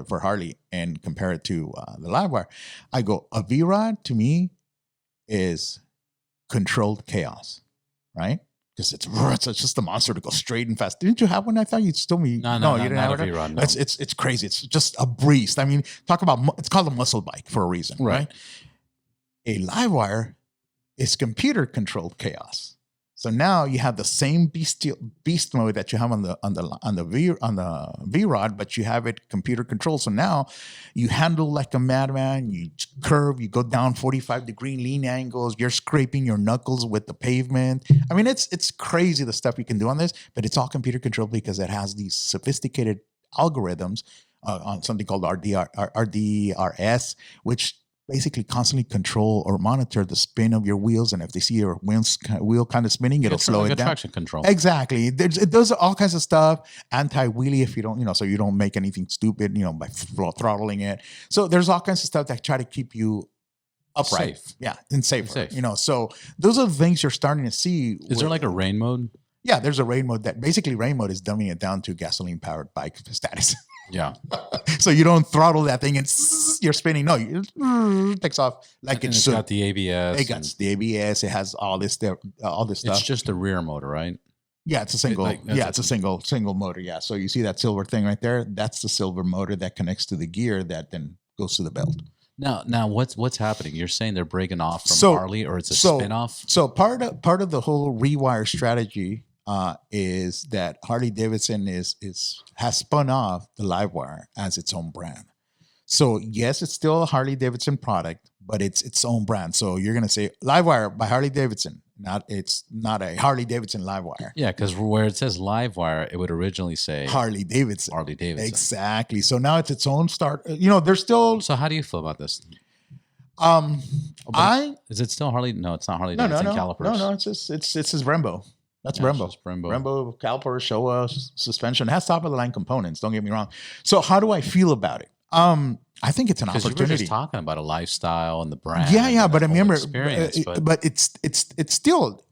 for Harley, and compare it to the Livewire? I go, a V-Rod to me is controlled chaos, right? Because it's just a monster to go straight and fast. Didn't you have one? I thought you'd still me. No, you didn't have a V-Rod. No. It's crazy. It's just a breeze. It's called a muscle bike for a reason, right? A Livewire is computer controlled chaos. So now you have the same beast mode that you have on the V-Rod, but you have it computer controlled. So now you handle like a madman. You curve, you go down 45-degree lean angles. You're scraping your knuckles with the pavement. It's crazy the stuff you can do on this, but it's all computer controlled because it has these sophisticated algorithms on something called RDRS, which basically constantly control or monitor the spin of your wheels, and if they see your wheel kind of spinning, it'll slow it down. Traction control. Exactly. It does all kinds of stuff. Anti-wheelie if you don't, so you don't make anything stupid, by throttling it. So there's all kinds of stuff that try to keep you upright. Safe. Yeah, and safer. Safe. So those are the things you're starting to see. Is there like a rain mode? Yeah, there's a rain mode rain mode is dumbing it down to gasoline powered bike status. Yeah. So you don't throttle that thing and you're spinning. No, it takes off like it's got the ABS. It got the ABS. It has all this stuff. It's just the rear motor, right? Yeah, it's a single. Like, Yeah, it's a single motor. Yeah. So you see that silver thing right there? That's the silver motor that connects to the gear that then goes to the belt. Now, what's happening? You're saying they're breaking off from So- Harley, or it's a so- spinoff? So part of the whole rewire strategy is that Harley Davidson has spun off the Livewire as its own brand. So yes, it's still a Harley Davidson product, but it's its own brand. So you're gonna say Livewire by Harley Davidson. It's not a Harley Davidson Livewire. Yeah, because where it says Livewire, it would originally say Harley Davidson. Harley Davidson. Exactly. So now it's its own start. There's still So how do you feel about this? Is it still Harley? No, it's not Harley Davidson calipers. No, it's his Brembo. That's Yeah, it's Brembo. just Brembo. Brembo calipers, Showa suspension. It has top of the line components. Don't get me wrong. So how do I feel about it? I think it's an Because you were opportunity. just talking about a lifestyle and the brand. Yeah, and but that I whole remember, experience, but it's still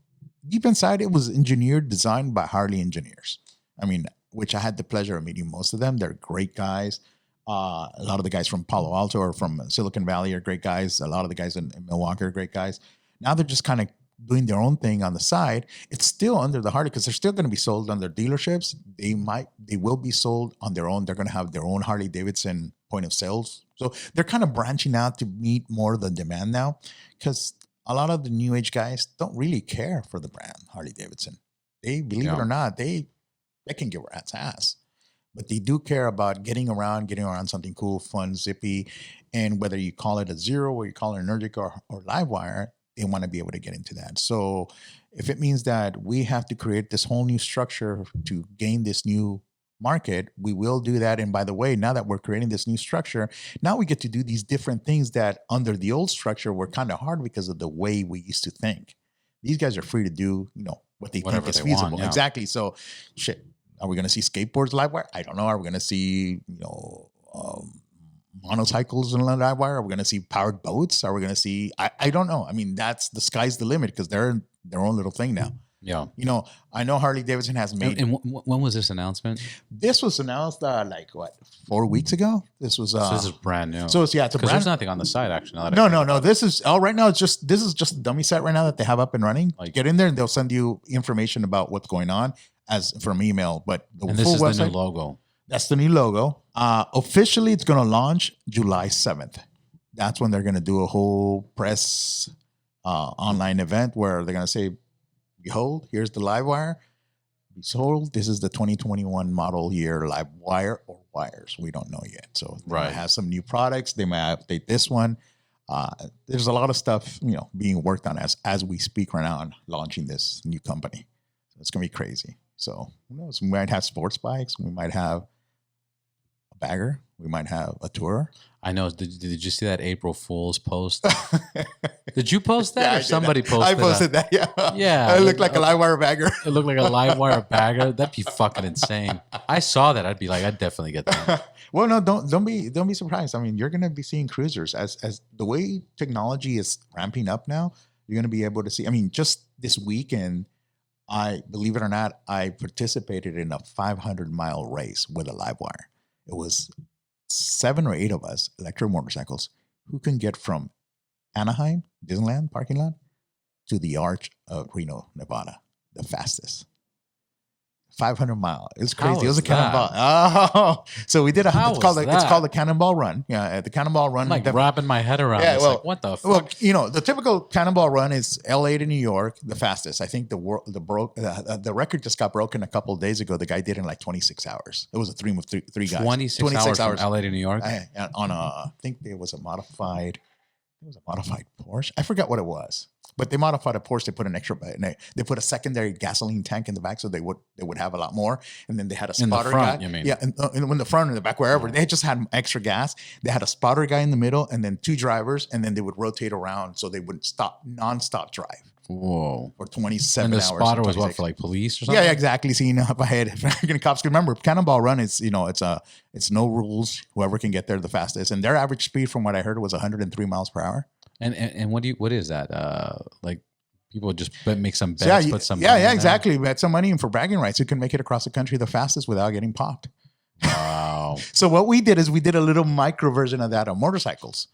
deep inside. It was engineered, designed by Harley engineers. I mean, which I had the pleasure of meeting most of them. They're great guys. A lot of the guys from Palo Alto or from Silicon Valley are great guys. A lot of the guys in Milwaukee are great guys. Now they're just kind of doing their own thing on the side. It's still under the Harley because they're still going to be sold on their dealerships. They will be sold on their own. They're going to have their own Harley Davidson point of sales. So they're kind of branching out to meet more of the demand now because a lot of the new age guys don't really care for the brand Harley Davidson. They, believe it or not, they can give rat's ass. But they do care about getting around something cool, fun, zippy. And whether you call it a Zero or you call it an Energic or Livewire, they want to be able to get into that. So if it means that we have to create this whole new structure to gain this new market, we will do that. And by the way, now that we're creating this new structure, now we get to do these different things that under the old structure were kind of hard because of the way we used to think. These guys are free to do, what they Whatever think is they feasible. want, yeah. Exactly. So shit. Are we going to see skateboards Livewire? I don't know. Are we going to see, motorcycles in Livewire? Are we going to see powered boats? Are we going to see? I don't know. I mean, the sky's the limit because they're their own little thing now. Yeah. I know Harley Davidson has made. And when was this announcement? This was announced 4 weeks ago. This was. So this is brand new. So it's a Because brand. there's nothing on the site actually. Now that I think No. This is right now. This is just a dummy set right now that they have up and running. Like- Get in there and they'll send you information about what's going on as from email. But the and this full is website. the new logo. That's the new logo. Officially, it's going to launch July 7th. That's when they're going to do a whole press online event where they're going to say, behold, here's the Livewire. Behold, this is the 2021 model year Livewire or wires. We don't know yet. So they might have some new products. They might update this one. There's a lot of stuff, being worked on as we speak right now on launching this new company. So it's going to be crazy. So who knows? We might have sports bikes. We might have a bagger. We might have a tourer. I know. Did you see that April Fool's post? Did you post that Yeah, or somebody posted I posted that. Yeah. Yeah. I look like a Livewire bagger. It looked like a Livewire bagger. That'd be fucking insane. I saw that. I'd be like, I'd definitely get that. Well, no, don't be surprised. I mean, you're going to be seeing cruisers as the way technology is ramping up now. You're going to be able to see. I mean, just this weekend, believe it or not, I participated in a 500-mile race with a Livewire. It was 7 or 8 of us, electric motorcycles, who can get from Anaheim, Disneyland parking lot, to the Arch of Reno, Nevada, the fastest. 500 mile. It's crazy. It was a cannonball. Oh, so we did it's called the Cannonball Run. Yeah, the Cannonball Run. I'm like wrapping my head around. Yeah, it's well, like, what the fuck? Well, the typical Cannonball Run is LA to New York, the fastest. I think the record just got broken a couple of days ago. The guy did it in like 26 hours. It was a three guys. 26 hours from LA to New York. I think it was a modified Porsche. I forgot what it was. But they modified a Porsche. They put an extra. They put a secondary gasoline tank in the back, so they would have a lot more. And then they had a spotter in the front, guy. You mean? Yeah, in the front and the back, wherever they just had extra gas. They had a spotter guy in the middle, and then 2 drivers, and then they would rotate around, so they would stop nonstop drive. Whoa! For 27 and the hours. spotter was what, for like police or something? Yeah, exactly. So if I had cops, remember Cannonball Run is it's no rules. Whoever can get there the fastest, and their average speed, from what I heard, was 103 miles per hour. And what is that? Like people just make some bets, put some money in exactly. Bet some money in for bragging rights. You can make it across the country the fastest without getting popped. Wow. So what we did is we did a little micro version of that on motorcycles.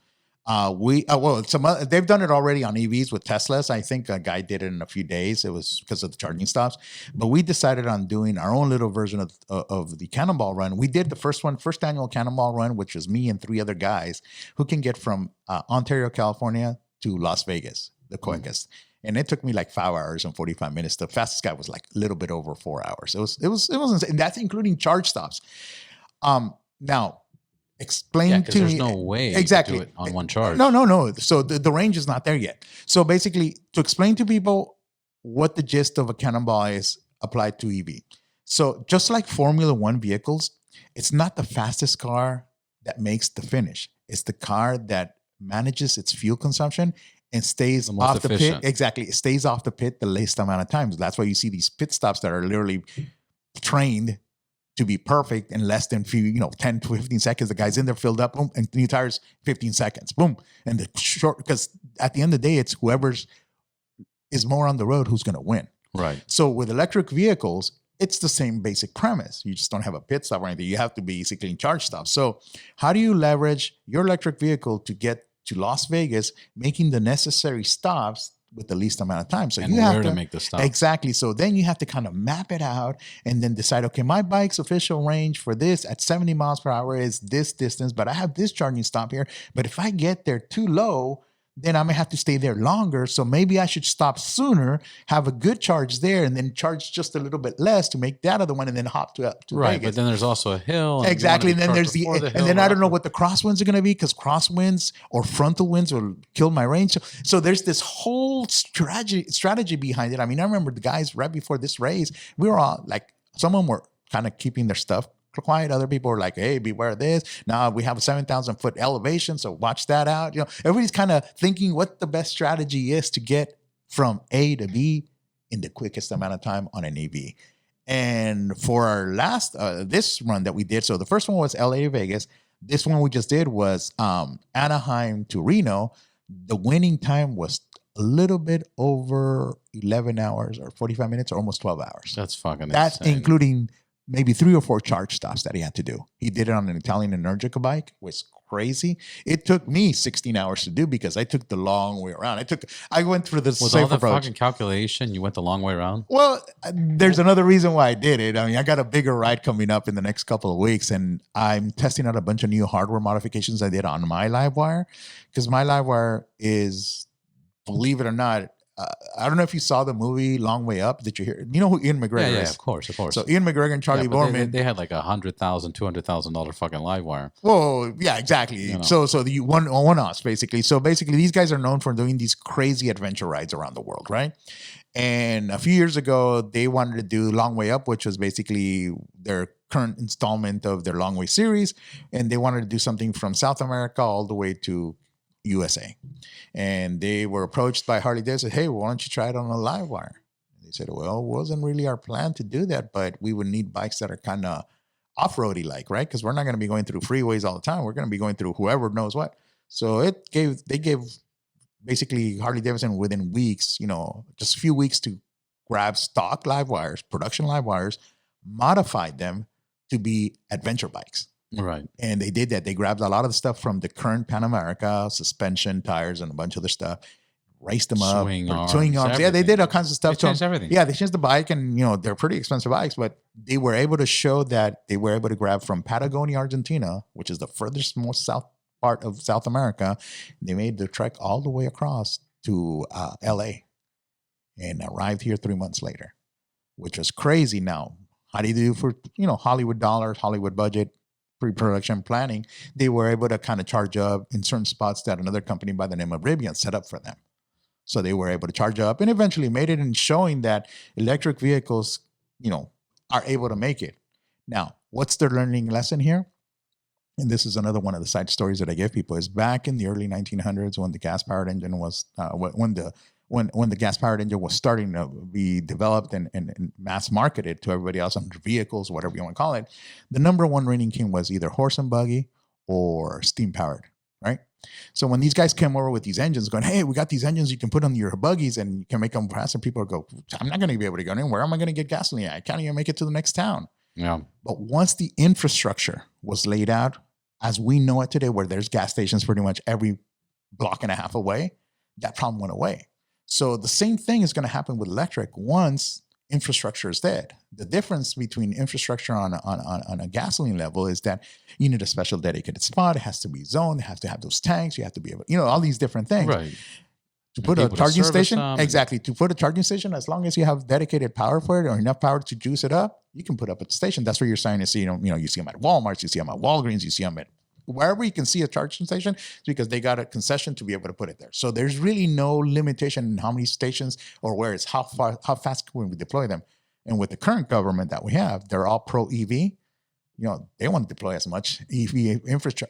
They've done it already on EVs with Teslas. I think a guy did it in a few days. It was because of the charging stops. But we decided on doing our own little version of the Cannonball Run. We did the first annual Cannonball Run, which was me and 3 other guys who can get from Ontario, California to Las Vegas, the quickest. And it took me like 5 hours and 45 minutes. The fastest guy was like a little bit over 4 hours. It was insane. And that's including charge stops. Now, explain to there's me no way exactly to do it on one charge. No. So the range is not there yet. So basically, to explain to people what the gist of a Cannonball is applied to EV. So just like Formula One vehicles, it's not the fastest car that makes the finish. It's the car that manages its fuel consumption and stays off the pit. Exactly. It stays off the pit the least amount of times. That's why you see these pit stops that are literally trained to be perfect in less than 10 to 15 seconds. The guy's in there filled up, boom, and new tires, 15 seconds, boom. And the short, because at the end of the day, it's whoever's is more on the road who's going to win. Right. So with electric vehicles, it's the same basic premise. You just don't have a pit stop or anything. You have to basically charge stops. So how do you leverage your electric vehicle to get to Las Vegas, making the necessary stops with the least amount of time? So and you have to make the stop. Exactly. So then you have to kind of map it out and then decide, okay, my bike's official range for this at 70 miles per hour is this distance, but I have this charging stop here. But if I get there too low, then I may have to stay there longer. So maybe I should stop sooner, have a good charge there, and then charge just a little bit less to make that other one, and then hop to right. Vegas. But then there's also a hill. And exactly. And then there's and then I don't know what the crosswinds are going to be, because crosswinds or frontal winds will kill my range. So there's this whole strategy behind it. I mean, I remember the guys right before this race, we were all like, some of them were kind of keeping their stuff quiet. Other people are like, hey, beware of this. Now we have a 7,000 foot elevation, so watch that out. Everybody's kind of thinking what the best strategy is to get from A to B in the quickest amount of time on an EV. And for our last, this run that we did, so the first one was LA to Vegas. This one we just did was Anaheim to Reno. The winning time was a little bit over 11 hours or 45 minutes or almost 12 hours. That's That's insane. including maybe 3 or 4 charge stops that he had to do. He did it on an Italian Energica bike. It was crazy. It took me 16 hours to do because I took the long way around. I went through this safe approach. Fucking calculation, you went the long way around? Well, there's another reason why I did it. I mean, I got a bigger ride coming up in the next couple of weeks, and I'm testing out a bunch of new hardware modifications I did on my LiveWire, because my LiveWire is, believe it or not, I don't know if you saw the movie Long Way Up. Did you hear? You know who Ian McGregor is? Yeah, of course. So Ian McGregor and Charlie Borman. They had like $100,000, $200,000 fucking LiveWire. Well, yeah, exactly. So the one-offs basically. So basically, these guys are known for doing these crazy adventure rides around the world, right? And a few years ago, they wanted to do Long Way Up, which was basically their current installment of their Long Way series, and they wanted to do something from South America all the way to USA. And they were approached by Harley Davidson, said, hey, why don't you try it on a LiveWire? They said, well, it wasn't really our plan to do that, but we would need bikes that are kind of off-roady like, right? Because we're not going to be going through freeways all the time. We're going to be going through whoever knows what. So they gave basically Harley Davidson within weeks, just a few weeks to grab stock LiveWires, production LiveWires, modified them to be adventure bikes. Right. And they did that. They grabbed a lot of the stuff from the current Pan America, suspension, tires, and a bunch of other stuff, raced them up. Swing arms. Everything. Yeah, they did all kinds of stuff. They changed everything. Yeah, they changed the bike, and they're pretty expensive bikes, but they were able to show that they were able to grab from Patagonia, Argentina, which is the furthest most south part of South America. They made the trek all the way across to LA and arrived here 3 months later, which was crazy. Now, how do you do for Hollywood dollars, Hollywood budget? Pre-production planning, they were able to kind of charge up in certain spots that another company by the name of Rivian set up for them. So they were able to charge up and eventually made it, and showing that electric vehicles, are able to make it. Now, what's the learning lesson here? And this is another one of the side stories that I give people, is back in the early 1900s when the gas-powered engine was, when the gas-powered engine was starting to be developed and mass marketed to everybody else on vehicles, whatever you want to call it, the number one reigning king was either horse and buggy or steam-powered, right? So when these guys came over with these engines going, hey, we got these engines you can put on your buggies and you can make them faster, people go, I'm not going to be able to go anywhere. Where am I going to get gasoline? I can't even make it to the next town. Yeah. But once the infrastructure was laid out, as we know it today, where there's gas stations pretty much every block and a half away, that problem went away. So the same thing is going to happen with electric once infrastructure is dead. The difference between infrastructure on a gasoline level is that you need a special dedicated spot. It has to be zoned. It has to have those tanks. You have to be able, all these different things. Right. To put a charging station, exactly. To put a charging station, as long as you have dedicated power for it or enough power to juice it up, you can put up a station. That's where you're starting to see, you see them at Walmart, you see them at Walgreens, you see them at wherever you can see a charging station, it's because they got a concession to be able to put it there. So there's really no limitation in how many stations or where it's how fast can we deploy them. And with the current government that we have, they're all pro EV. They want to deploy as much EV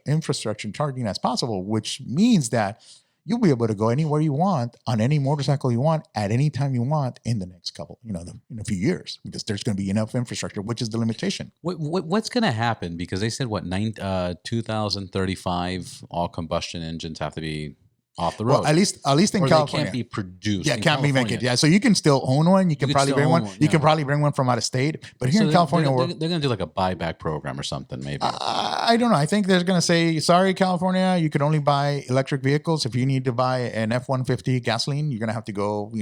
infrastructure charging as possible, which means that you'll be able to go anywhere you want on any motorcycle you want at any time you want in the next couple, in a few years, because there's going to be enough infrastructure, which is the limitation. What's going to happen? Because they said 2035, all combustion engines have to be off the road. Well, at least in or California, they can't be produced. Yeah, can't be made. Yeah, so you can still own one. You can probably bring one. You can probably bring one from out of state. But here in California, they're going to do like a buyback program or something, maybe. I don't know. I think they're going to say, sorry, California, you can only buy electric vehicles. If you need to buy an F-150 gasoline, you're going to have to go,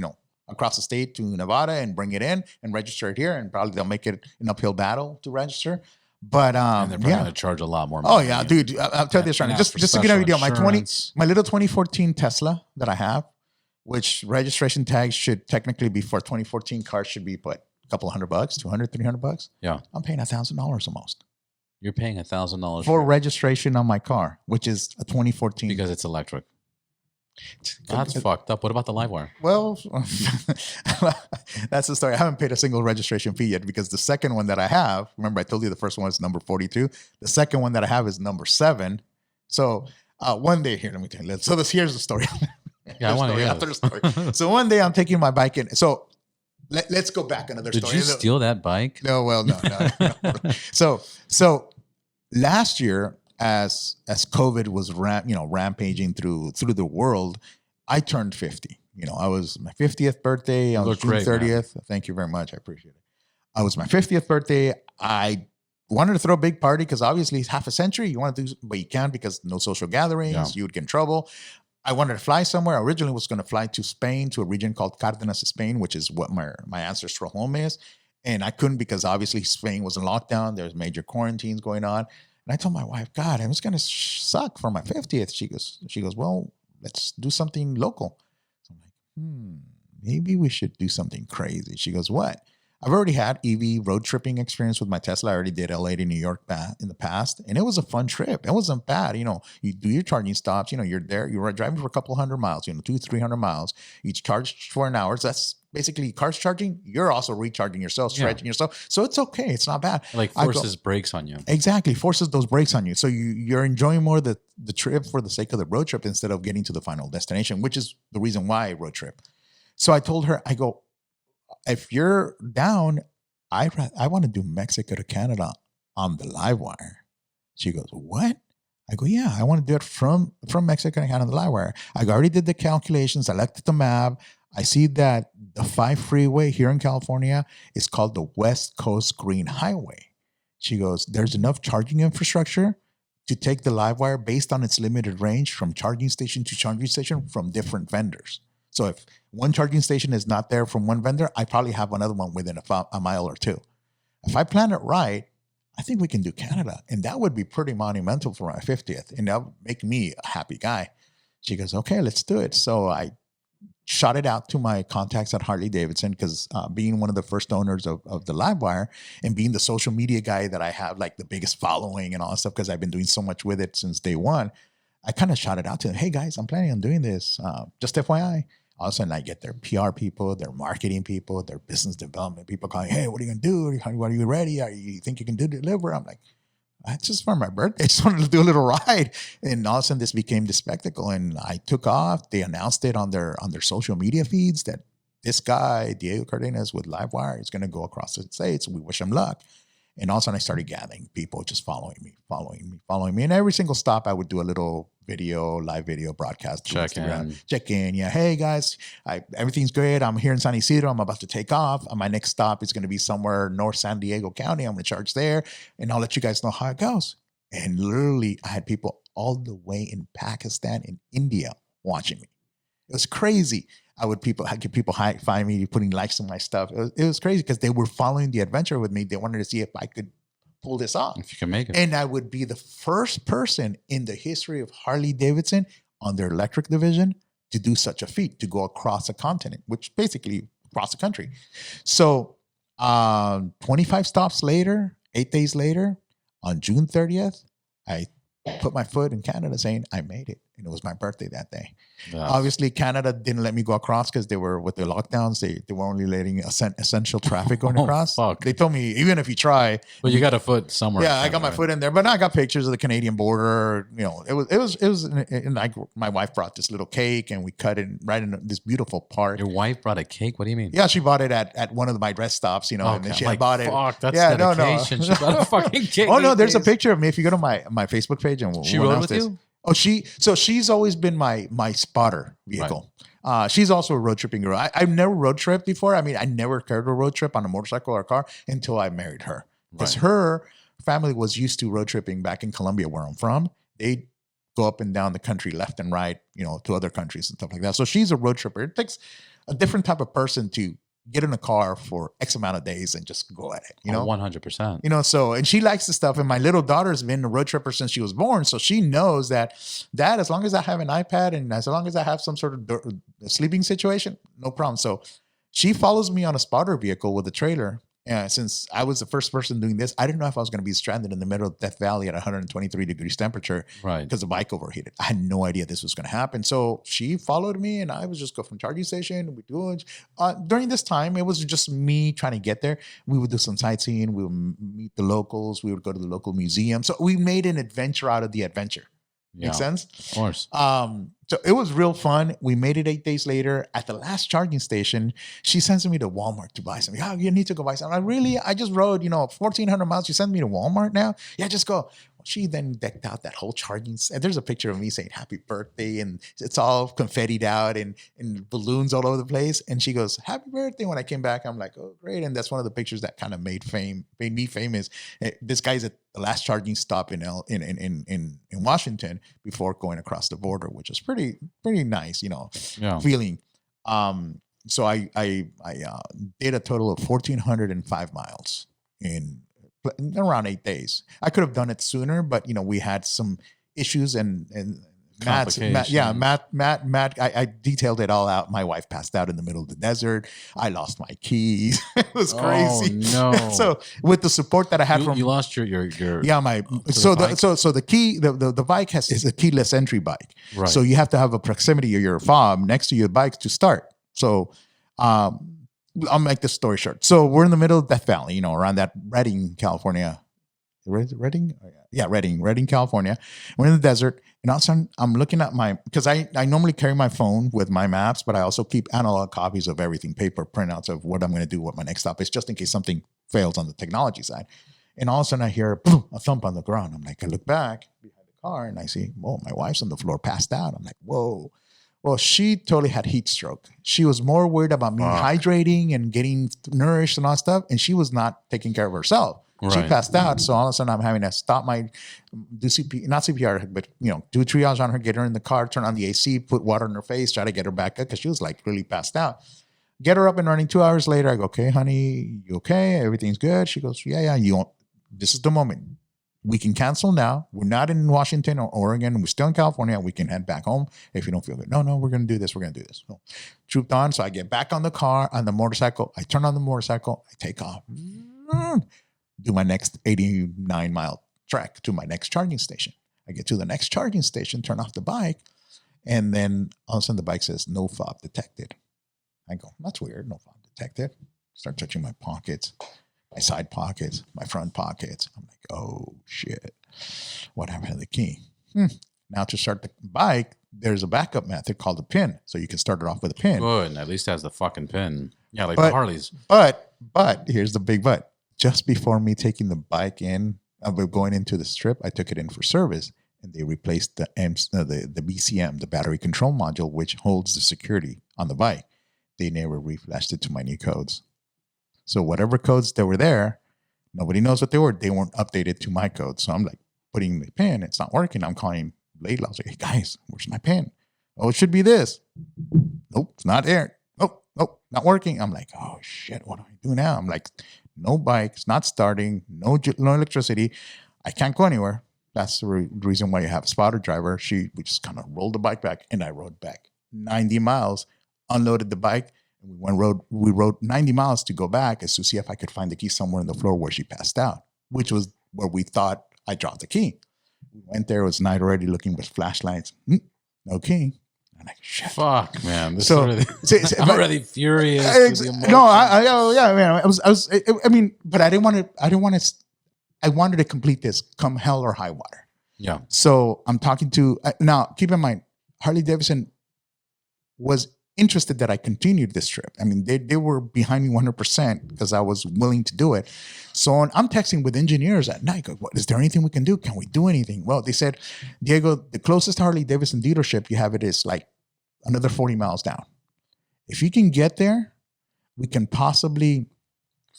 across the state to Nevada and bring it in and register it here. And probably they'll make it an uphill battle to register. But and they're probably going to charge a lot more money. Oh yeah, dude. I'll tell you this right now. Just to get an idea, my little 2014 Tesla that I have, which registration tags should technically be for 2014 cars should be what, a couple $100, $200, $300. Yeah, I'm paying $1,000 almost. You're paying $1,000 for registration on my car, which is a 2014 because it's electric. That's fucked up. What about the Livewire? Well, that's the story. I haven't paid a single registration fee yet because the second one that I have, remember I told you the first one is number 42. The second one that I have is number 7. So one day here, let me tell you. So here's the story. Yeah, I want to hear after the story. So one day I'm taking my bike in. So let's go back another story. Did you steal that bike? No, well, no. So last year, as COVID was rampaging through the world, I turned 50. I was my 50th birthday on June 30th. Man. Thank you very much. I appreciate it. I was my 50th birthday. I wanted to throw a big party because obviously it's half a century. You want to do, but you can't because no social gatherings. Yeah. You would get in trouble. I wanted to fly somewhere. I originally was going to fly to Spain, to a region called Cardenas, Spain, which is what my ancestral home is. And I couldn't because obviously Spain was in lockdown. There's major quarantines going on. And I told my wife, God, it was going to suck for my 50th. She goes, well, let's do something local. So I'm like, maybe we should do something crazy. She goes, what? I've already had EV road tripping experience with my Tesla. I already did LA to New York in the past. And it was a fun trip. It wasn't bad. You do your charging stops. You're there. You're driving for a couple hundred miles, 200-300 miles. You charge for an hour. That's basically cars charging. You're also recharging yourself, stretching yourself. So it's okay. It's not bad. Like forces brakes on you. Exactly. Forces those brakes on you. So you're enjoying more the trip for the sake of the road trip instead of getting to the final destination, which is the reason why I road trip. So I told her, I go, if you're down, I want to do Mexico to Canada on the Livewire. She goes, what? I go, yeah, I want to do it from Mexico to Canada on the Livewire. I already did the calculations. I looked at the map. I see that the 5 freeway here in California is called the West Coast Green Highway. She goes, there's enough charging infrastructure to take the Livewire based on its limited range from charging station to charging station from different vendors. So if one charging station is not there from one vendor, I probably have another one within a mile or two. If I plan it right, I think we can do Canada. And that would be pretty monumental for my 50th. And that would make me a happy guy. She goes, okay, let's do it. So I shot it out to my contacts at Harley Davidson because being one of the first owners of the Livewire and being the social media guy that I have like the biggest following and all that stuff because I've been doing so much with it since day one, I kind of shot it out to them. Hey guys, I'm planning on doing this. Just FYI. All of a sudden, I get their PR people, their marketing people, their business development people calling, hey, what are you going to do? Are you ready? You think you can deliver? I'm like, it's just for my birthday. I just wanted to do a little ride. And all of a sudden, this became the spectacle. And I took off. They announced it on their social media feeds that this guy, Diego Cardenas with Livewire, is going to go across the states. We wish him luck. And all of a sudden, I started gathering people just following me. And every single stop, I would do a little live video broadcast. Check in. Yeah. Hey, guys, everything's great. I'm here in San Isidro. I'm about to take off. My next stop is going to be somewhere North San Diego County. I'm going to charge there. And I'll let you guys know how it goes. And literally, I had people all the way in Pakistan and India watching me. It was crazy. I get people find me putting likes on my stuff. It was crazy because they were following the adventure with me. They wanted to see if I could pull this off. If you can make it. And I would be the first person in the history of Harley Davidson on their electric division to do such a feat, to go across a continent, which basically across the country. So 25 stops later, 8 days later, on June 30th, I put my foot in Canada saying I made it. And it was my birthday that day. Obviously, Canada didn't let me go across because they were with the lockdowns. They were only letting essential traffic going across. Fuck. They told me, even if you try. But you got a foot somewhere. Yeah, I got my foot in there. But I got pictures of the Canadian border. You know, it was and my wife brought this little cake and we cut it right in this beautiful park. Your wife brought a cake? What do you mean? Yeah, she bought it at one of my rest stops, you know, and then she had bought it. Fuck, that's dedication. No. She bought a fucking cake. Oh, no, there's a picture of me. If you go to my Facebook page and she rode with you? Oh, she's always been my spotter vehicle. Right. She's also a road tripping girl. I've never road tripped before. I mean, I never cared to road trip on a motorcycle or a car until I married her. Because her family was used to road tripping back in Colombia, where I'm from. They go up and down the country, left and right, you know, to other countries and stuff like that. So she's a road tripper. It takes a different type of person to get in a car for X amount of days and just go at it, you know? 100%. You know, so, and she likes the stuff. And my little daughter's been a road tripper since she was born. So she knows that as long as I have an iPad and as long as I have some sort of sleeping situation, no problem. So she follows me on a spotter vehicle with a trailer. And since I was the first person doing this, I didn't know if I was going to be stranded in the middle of Death Valley at 123 degrees temperature because the bike overheated. I had no idea this was going to happen. So she followed me and I was just go from charging station. We do during this time, it was just me trying to get there. We would do some sightseeing. We would meet the locals. We would go to the local museum. So we made an adventure out of the adventure. Yeah, make sense? Of course. So it was real fun. We made it 8 days later. At the last charging station, she sends me to Walmart to buy something. Oh, you need to go buy something. I just rode, 1,400 miles. You send me to Walmart now? Yeah, just go. She then decked out that whole charging. And there's a picture of me saying happy birthday and it's all confettied out and balloons all over the place. And she goes, happy birthday. When I came back, I'm like, oh, great. And that's one of the pictures that kind of made me famous. This guy's at the last charging stop in Washington before going across the border, which is pretty nice, feeling. So I did a total of 1,405 miles in around 8 days. I could have done it sooner, but we had some issues and Matt, I detailed it all out. My wife passed out in the middle of the desert. I lost my keys. It was crazy. Oh no. So with the support that I had you lost your the key, the bike is a keyless entry bike. Right. So you have to have a proximity of your fob next to your bike to start. So I'll make this story short. So we're in the middle of Death Valley, around that Redding, California. Redding? Yeah, Redding, California. We're in the desert. And all of a sudden, I'm looking at because I normally carry my phone with my maps, but I also keep analog copies of everything, paper printouts of what I'm going to do, what my next stop is, just in case something fails on the technology side. And all of a sudden, I hear a thump on the ground. I'm like, I look back behind the car and I see, whoa, my wife's on the floor, passed out. I'm like, whoa. Well, she totally had heat stroke. She was more worried about me hydrating and getting nourished and all that stuff. And she was not taking care of herself. Right. She passed out. So all of a sudden I'm having to stop do CPR, but do triage on her, get her in the car, turn on the AC, put water in her face, try to get her back up because she was like really passed out. Get her up and running. 2 hours later, I go, okay, honey, you okay? Everything's good. She goes, yeah. This is the moment. We can cancel now. We're not in Washington or Oregon. We're still in California. We can head back home if you don't feel good. No, we're going to do this. We're going to do this. So, trooped on. So I get back on the motorcycle. I turn on the motorcycle. I take off. Do my next 89-mile trek to my next charging station. I get to the next charging station, turn off the bike, and then all of a sudden the bike says, no fob detected. I go, that's weird. No fob detected. Start touching my pockets. My side pockets, my front pockets. I'm like, oh, shit. What happened to the key? Now to start the bike, there's a backup method called a pin. So you can start it off with a pin. Good. At least it has the fucking pin. Yeah, like the Harleys. But here's the big but. Just before me taking the bike in, going into the strip, I took it in for service. And they replaced the BCM, the battery control module, which holds the security on the bike. They never reflashed it to my new codes. So whatever codes that were there, nobody knows what they were. They weren't updated to my code. So I'm like putting the pin. It's not working. I'm calling Laidlaw. I was like, hey, guys, where's my pin? Oh, it should be this. Nope, it's not there. Nope, not working. I'm like, oh shit, what do I do now? I'm like, no bike, it's not starting, no electricity. I can't go anywhere. That's the reason why you have a spotter driver. We just kind of rolled the bike back, and I rode back 90 miles, unloaded the bike, and we rode 90 miles to go back as to see if I could find the key somewhere on the floor where she passed out, which was where we thought I dropped the key. We went there, it was night already, looking with flashlights. No key. I'm like, shit. Fuck, man. This So- really, See, I'm but- really furious. with the emotion. No, yeah, man. I mean, but I wanted to complete this come hell or high water. Yeah. So I'm talking to, now keep in mind, Harley Davidson was interested that I continued this trip. I mean, they were behind me 100% because I was willing to do it. So I'm texting with engineers at night. Go, is there anything we can do? Can we do anything? Well, they said, Diego, the closest Harley Davidson dealership you have, it is like another 40 miles down. If you can get there, we can possibly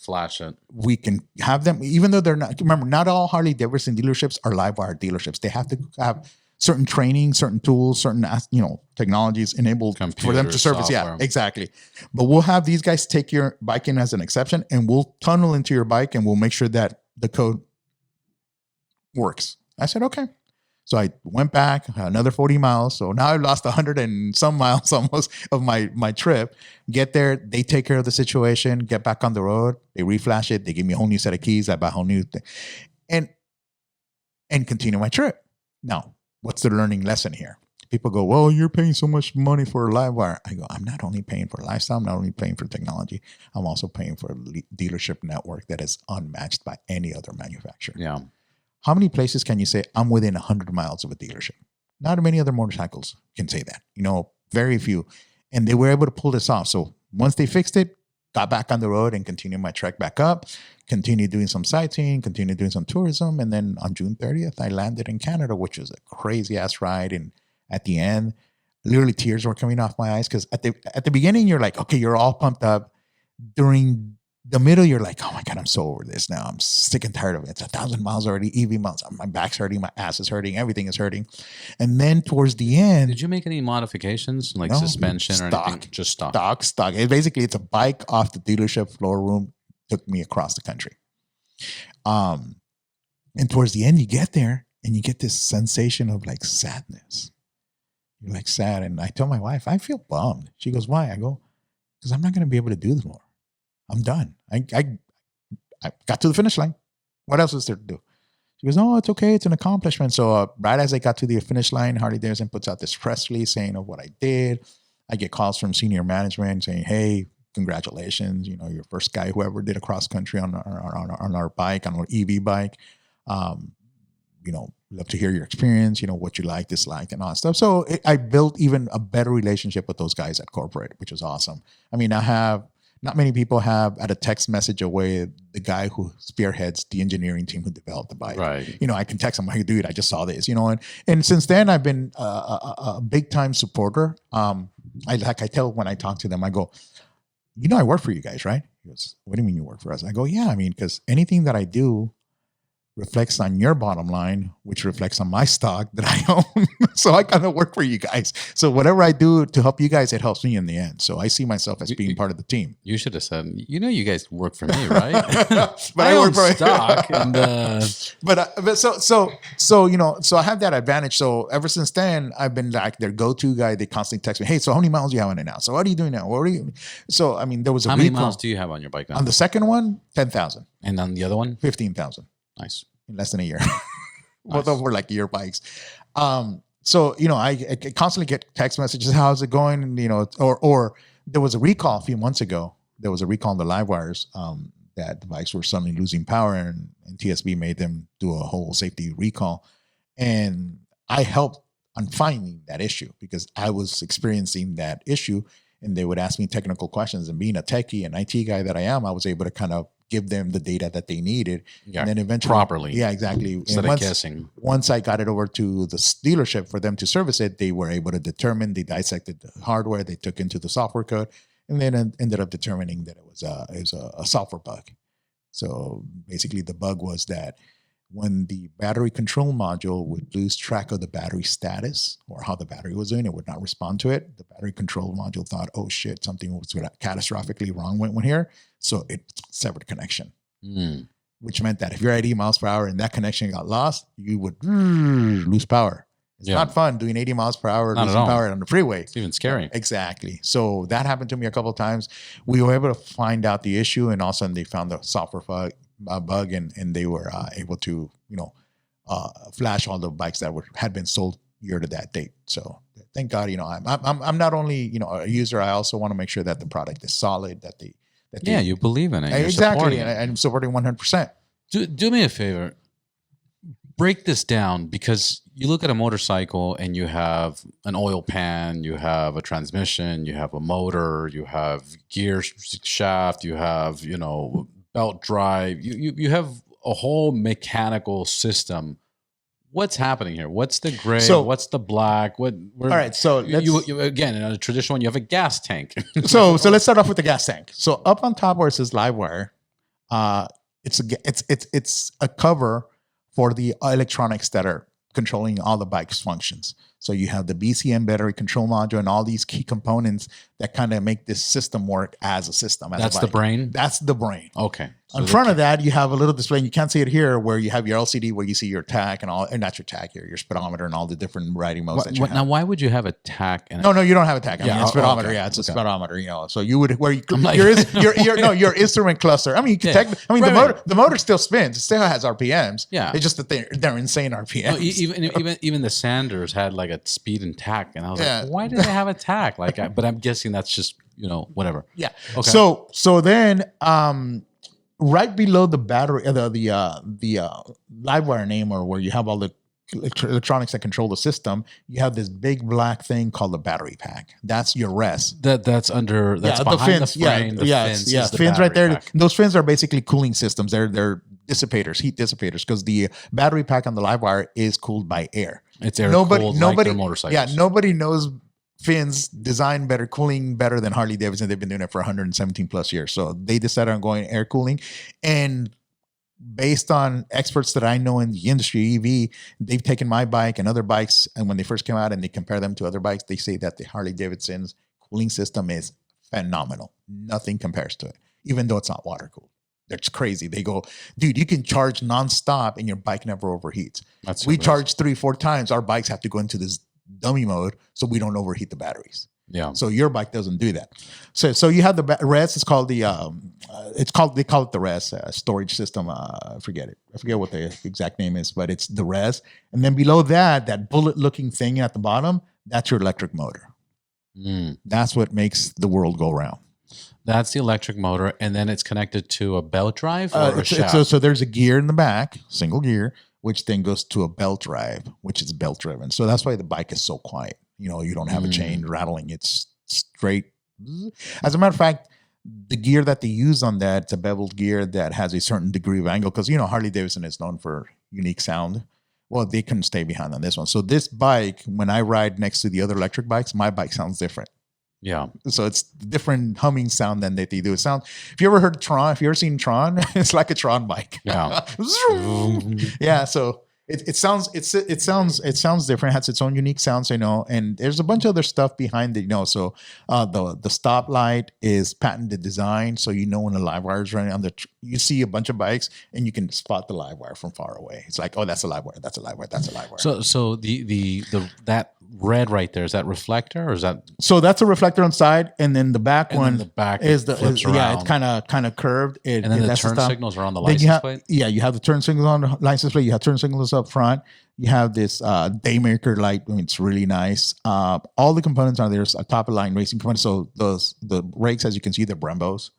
Flash it. we can have them, even though they're not, remember, not all Harley Davidson dealerships are live wire dealerships. They have to have certain training, certain tools, certain, technologies enabled for them Computer to service. Yeah, software. exactly. But we'll have these guys take your bike in as an exception, and we'll tunnel into your bike, and we'll make sure that the code works. I said, okay. So I went back another 40 miles. So now I've lost 100 and some miles almost of my trip. Get there, they take care of the situation, get back on the road, they reflash it, they give me a whole new set of keys, I buy a whole new thing, and continue my trip. Now, what's the learning lesson here? People go, well, you're paying so much money for a live wire. I go, I'm not only paying for lifestyle, I'm not only paying for technology, I'm also paying for a dealership network that is unmatched by any other manufacturer. Yeah. How many places can you say I'm within 100 miles of a dealership? Not many other motorcycles can say that. Very few. And they were able to pull this off. So once they fixed it, got back on the road and continued my trek back up, continued doing some sightseeing, continued doing some tourism. And then on June 30th, I landed in Canada, which was a crazy ass ride. And at the end, literally tears were coming off my eyes because at the beginning, you're like, okay, you're all pumped up. During the middle, you're like, oh my God, I'm so over this now. I'm sick and tired of it. It's 1,000 miles already, EV miles. My back's hurting, my ass is hurting, everything is hurting. And then towards the end, Did you make any modifications, like No. suspension or Stock. anything? Just stock. stock. It's a bike off the dealership floor room, took me across the country. And towards the end, you get there and you get this sensation of like sadness. You're like sad. And I tell my wife, I feel bummed. She goes, why? I go, because I'm not going to be able to do this more. I'm done. I got to the finish line. What else is there to do? She goes, oh, it's okay. It's an accomplishment. So right as I got to the finish line, Harley Davidson puts out this press release saying of what I did. I get calls from senior management saying, hey, congratulations. You're first guy who ever did a cross country on our bike, on our EV bike. Love to hear your experience, what you like, dislike, and all that stuff. So I built even a better relationship with those guys at corporate, which is awesome. I mean, not many people have at a text message away the guy who spearheads the engineering team who developed the bike. Right. I can text him, hey, dude, I just saw this, and since then I've been a big time supporter. I tell when I talk to them, I go, I work for you guys, right? He goes, what do you mean you work for us? I go, yeah, because anything that I do reflects on your bottom line, which reflects on my stock that I own. So I kind of work for you guys. So whatever I do to help you guys, it helps me in the end. So I see myself as being part of the team. You should have said, you guys work for me, right? But I I own work for stock. And but so I have that advantage. So ever since then, I've been like their go-to guy. They constantly text me, hey, so how many miles do you have on it now? So what are you doing now? What are you? So, there was a how many recall. miles do you have on your bike now? On the second one, 10,000, And on the other one? 15,000 Nice. in less than a year. Both of them were like year bikes. So, I constantly get text messages, how's it going? And, or there was a recall a few months ago. There was a recall on the live wires that the bikes were suddenly losing power and TSB made them do a whole safety recall. And I helped on finding that issue because I was experiencing that issue and they would ask me technical questions, and being a techie and IT guy that I am, I was able to kind of give them the data that they needed. Yeah, and then eventually properly. Yeah, exactly. Instead of guessing. Once I got it over to the dealership for them to service it, they were able to determine, they dissected the hardware, they took into the software code, and then ended up determining that it was a software bug. So basically the bug was that when the battery control module would lose track of the battery status or how the battery was doing, it would not respond to it. The battery control module thought, oh shit, something was catastrophically wrong went here. So it severed connection, which meant that if you're at 80 miles per hour and that connection got lost, you would lose power. It's not fun doing 80 miles per hour, losing power on the freeway. It's even scary. Exactly. So that happened to me a couple of times. We were able to find out the issue, and all of a sudden they found the software bug, and they were able to, flash all the bikes that had been sold year to that date. So thank God, I'm not only, a user, I also want to make sure that the product is solid, that you believe in it. Exactly. And I'm supporting 100%. Do me a favor. Break this down, because you look at a motorcycle and you have an oil pan, you have a transmission, you have a motor, you have gear shaft, you have, belt drive. You have a whole mechanical system. What's happening here? What's the gray? So, what's the black? All right. So you again, in a traditional one, you have a gas tank. so let's start off with the gas tank. So up on top where it says Livewire, it's a cover for the electronics that are controlling all the bike's functions. So you have the BCM battery control module and all these key components that kind of make this system work as a system. That's the brain? That's the brain. Okay. So in front of that, you have a little display, and you can't see it here, where you have your LCD where you see your tach and all, and not your tach here, your speedometer and all the different riding modes that you have. Now, why would you have a tach? No, you don't have a tach. I mean, it's speedometer. Okay. It's a speedometer. So you would your instrument cluster. I mean, you can the motor still spins. It still has RPMs. Yeah, it's just that they're insane RPMs. No, even the Sanders had like a speed and tach, and I was like, why do they have a tach? But I'm guessing that's just whatever. Yeah. Okay. So then right below the battery, the Livewire name, or where you have all the electronics that control the system, you have this big black thing called the battery pack. That's your res. That's under behind the fins. The frame. The fins right there. Pack. Those fins are basically cooling systems. They're dissipators, heat dissipators, because the battery pack on the Livewire is cooled by air. It's air cooled like their motorcycles. Yeah, nobody knows fins design better, cooling better than Harley Davidson. They've been doing it for 117 plus years. So they decided on going air cooling. And based on experts that I know in the industry, EV, they've taken my bike and other bikes, and when they first came out and they compare them to other bikes, they say that the Harley Davidson's cooling system is phenomenal. Nothing compares to it, even though it's not water cooled. That's crazy. They go, dude, you can charge nonstop and your bike never overheats. We charge 3-4 times. Our bikes have to go into this dummy mode so we don't overheat the batteries. Yeah. So your bike doesn't do that. So you have the res. It's called they call it the res storage system. I forget what the exact name is, but it's the res. And then below that bullet looking thing at the bottom, that's your electric motor. That's what makes the world go round. That's the electric motor, and then it's connected to a belt drive or a shaft? So there's a gear in the back, single gear, which then goes to a belt drive, which is belt driven. So that's why the bike is so quiet. You don't have a chain rattling. It's straight. As a matter of fact, the gear that they use on that, it's a beveled gear that has a certain degree of angle, because Harley Davidson is known for unique sound. Well, they couldn't stay behind on this one. So this bike, when I ride next to the other electric bikes, my bike sounds different. Yeah. So it's different humming sound than that they do. It sounds. If you ever heard Tron, if you ever seen Tron, it's like a Tron bike. Yeah. Yeah. So it sounds different. It has its own unique sounds, and there's a bunch of other stuff behind it, So the stoplight is patented design, so when the live wire is running on you see a bunch of bikes and you can spot the live wire from far away. It's like, oh, that's a live wire, that's a live wire, that's a live wire. So the that red right there, is that reflector or is that? So that's a reflector on side, and then the back one is it's kind of curved. And then the turn signals are on the then license plate. Yeah, you have the turn signals on the license plate. You have turn signals up front. You have this Daymaker light. It's really nice. All the components are there. There's a top of line racing components. So the brakes, as you can see, they're Brembos.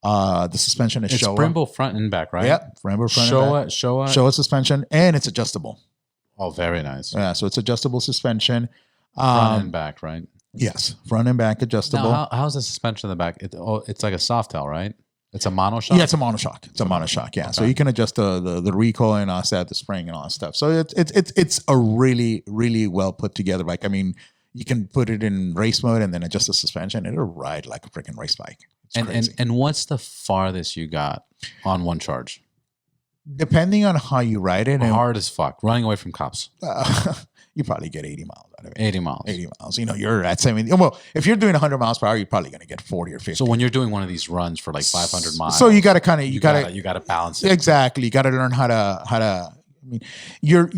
The suspension is Showa. It's Brembo front and back, right? Yep, Brembo front and back. Showa suspension, and it's adjustable. Oh, very nice. Yeah, so it's adjustable suspension. Front and back, right? Yes, front and back adjustable. Now, how's the suspension in the back? It's like a Softail, right? It's a monoshock? Yeah, it's a monoshock. It's a monoshock, yeah. Okay. So you can adjust the recoil and also the spring and all that stuff. So it's a really, really well put together bike. I mean, you can put it in race mode and then adjust the suspension. It'll ride like a freaking race bike. And what's the farthest you got on one charge? depending on how you ride it, and Hard as fuck. Running away from cops. you probably get 80 miles out of it. 80 miles. 80 miles. You know, you're at 70. Well, if you're doing 100 miles per hour, you're probably going to get 40 or 50. So when you're doing one of these runs for like 500 miles, so you got to kind of you got to balance it. Exactly. You got to learn how to. I mean, your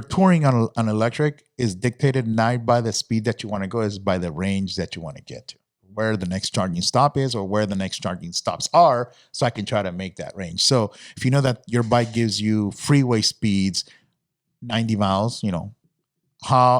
touring on electric is dictated not by the speed that you want to go, is by the range that you want to get to, where the next charging stop is or where the next charging stops are, so I can try to make that range. So if you know that your bike gives you freeway speeds 90 miles, you know,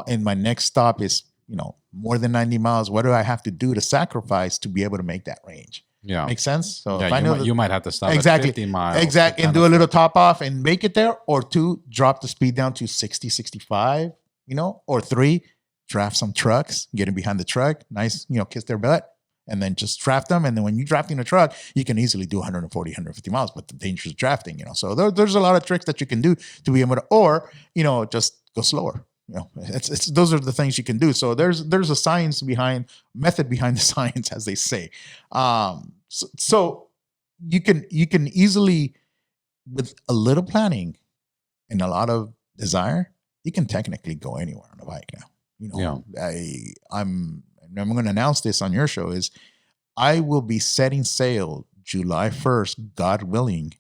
and my next stop is, you know, more than 90 miles, what do I have to do to sacrifice to be able to make that range? Yeah. Makes sense? So yeah, if I know you might have to stop exactly, at 50 miles. Exactly. And do a little top off and make it there, or 2, drop the speed down to 60, 65, you know, or 3, draft some trucks, get in behind the truck, nice, you know, kiss their butt, and then just draft them. And then when you're drafting a truck, you can easily do 140, 150 miles, but the danger is drafting, you know. So there's a lot of tricks that you can do to be able to, or, you know, just go slower. You know, it's those are the things you can do. So there's a method behind the science, as they say. So you can easily, with a little planning and a lot of desire, you can technically go anywhere on a bike now. You know, I'm going to announce this on your show, is I will be setting sail July 1st, God willing,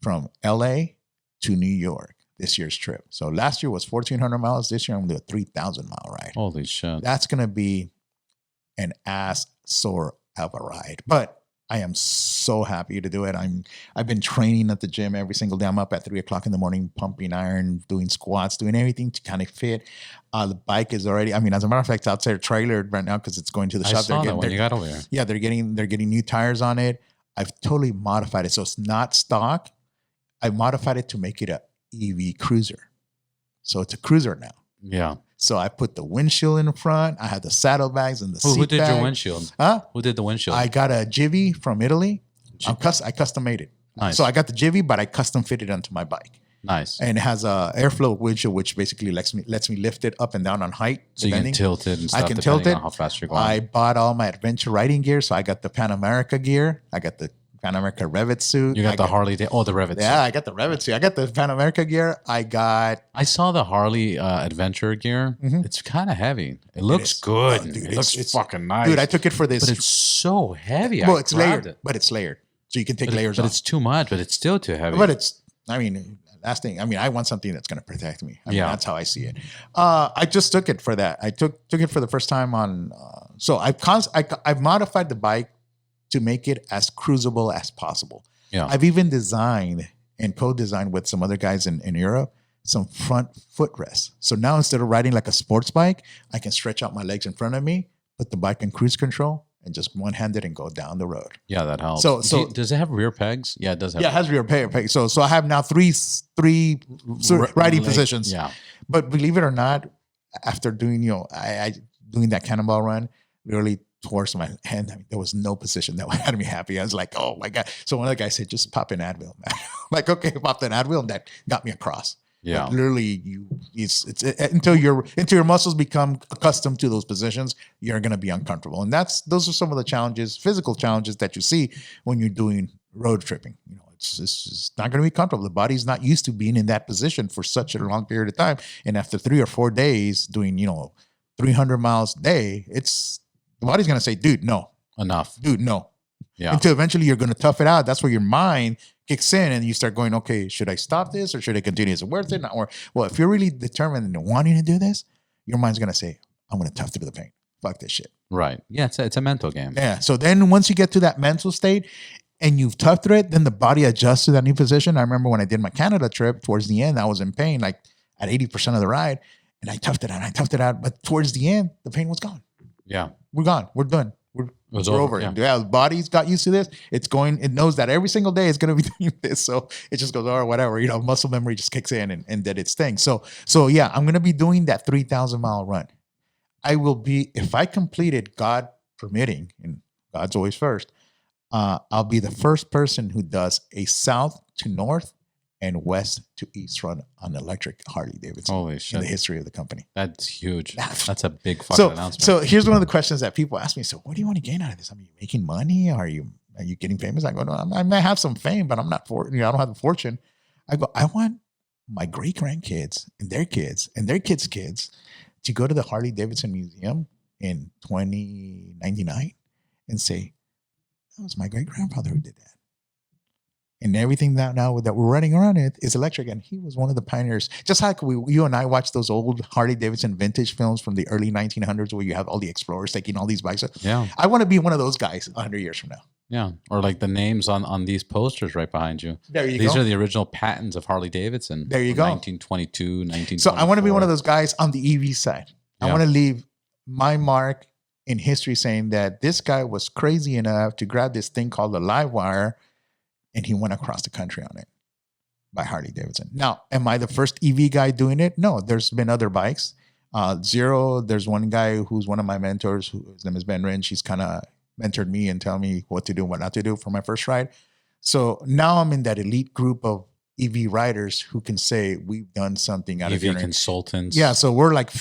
from LA to New York, this year's trip. So last year was 1,400 miles. This year I'm going to do a 3,000 mile ride. Holy shit. That's going to be an ass sore of a ride, but I am so happy to do it. I've been training at the gym every single day. I'm up at 3 o'clock in the morning, pumping iron, doing squats, doing everything to kind of fit. The bike is already, I mean, as a matter of fact, it's outside trailered right now because it's going to the shop. I saw that when you got over here. Yeah, they're getting new tires on it. I've totally modified it. So it's not stock. I modified it to make it a EV cruiser. So it's a cruiser now. Yeah. So I put the windshield in the front. I had the saddlebags and the seat Who did bag. your windshield? Huh? Who did the windshield? I got a Jivy from Italy. I custom made it. Nice. So I got the Jivy, but I custom fitted onto my bike. Nice. And it has a airflow windshield, which basically lets me lift it up and down on height. So you can tilt it and stuff. I can tilt it. On how fast you're going. I bought all my adventure riding gear. So I got the Pan America gear. I got the Pan America Revit suit. You got the Harley. The Revit. Yeah, I got the Revit suit. I got the Pan America gear. I saw the Harley adventure gear. Mm-hmm. It's kind of heavy. It looks good. Oh, dude, it looks fucking nice. Dude, I took it for this. But it's so heavy. Well, it's layered. But it's layered. So you can take layers off. But it's too much. But it's still too heavy. But last thing, I mean, I want something that's going to protect me. I mean, that's how I see it. I just took it for that. I took it for the first time on. So I've modified the bike to make it as cruisable as possible. Yeah. I've even designed and co-designed with some other guys in Europe some front footrests. So now instead of riding like a sports bike, I can stretch out my legs in front of me, put the bike in cruise control, and just one-handed and go down the road. Yeah, that helps. So does it have rear pegs? Yeah, it does have. Yeah, it has rear pegs. So I have now three riding positions. Yeah. But believe it or not, after doing I doing that cannonball run, really towards my hand, I mean, there was no position that had me happy. I was like, oh my God. So one of the guys said, just pop an Advil, man. Like, okay, popped an Advil, and that got me across. Yeah. Like, literally, it's until your muscles become accustomed to those positions, you're going to be uncomfortable. And those are some of the challenges, physical challenges that you see when you're doing road tripping. You know, it's not going to be comfortable. The body's not used to being in that position for such a long period of time. And after 3 or 4 days doing, 300 miles a day, the body's going to say, dude, no. Enough. Dude, no. Yeah. Until eventually you're going to tough it out. That's where your mind kicks in and you start going, okay, should I stop this or should I continue? Is it worth it? Or, well, if you're really determined and wanting to do this, your mind's going to say, I'm going to tough through the pain. Fuck this shit. Right. Yeah, it's a mental game. Yeah. So then once you get to that mental state and you've toughed through it, then the body adjusts to that new position. I remember when I did my Canada trip, towards the end, I was in pain, like at 80% of the ride. And I toughed it out. But towards the end, the pain was gone. Yeah. We're gone. We're done. We're over. Yeah, the body's got used to this. It knows that every single day it's going to be doing this. So it just goes, or whatever, muscle memory just kicks in and did its thing. So yeah, I'm going to be doing that 3,000 mile run. I will be, if I complete it, God permitting, and God's always first, I'll be the first person who does a south to north and west to east run on electric Harley Davidson. Holy shit. In the history of the company. That's huge. That's a big fucking announcement. So here's one of the questions that people ask me. So what do you want to gain out of this? I mean, are you making money? Are you are you getting famous? I go, no, I might have some fame, but I'm not I don't have the fortune. I go, I want my great grandkids and their kids and their kids' kids to go to the Harley Davidson Museum in 2099 and say, that was my great grandfather who did that. And everything now that we're running around it is electric. And he was one of the pioneers. Just like you and I watched those old Harley Davidson vintage films from the early 1900s where you have all the explorers taking all these bikes. Yeah. I want to be one of those guys 100 years from now. Yeah. Or like the names on these posters right behind you. There you go. These are the original patents of Harley Davidson. There you go. 1922, 1924. So I want to be one of those guys on the EV side. I want to leave my mark in history saying that this guy was crazy enough to grab this thing called the live wire, and he went across the country on it by Harley Davidson. Now, am I the first EV guy doing it? No, there's been other bikes. Zero, there's one guy who's one of my mentors, his name is Ben Rynch. He's kind of mentored me and tell me what to do and what not to do for my first ride. So now I'm in that elite group of EV riders who can say we've done something out of EV consultants. Yeah, so we're like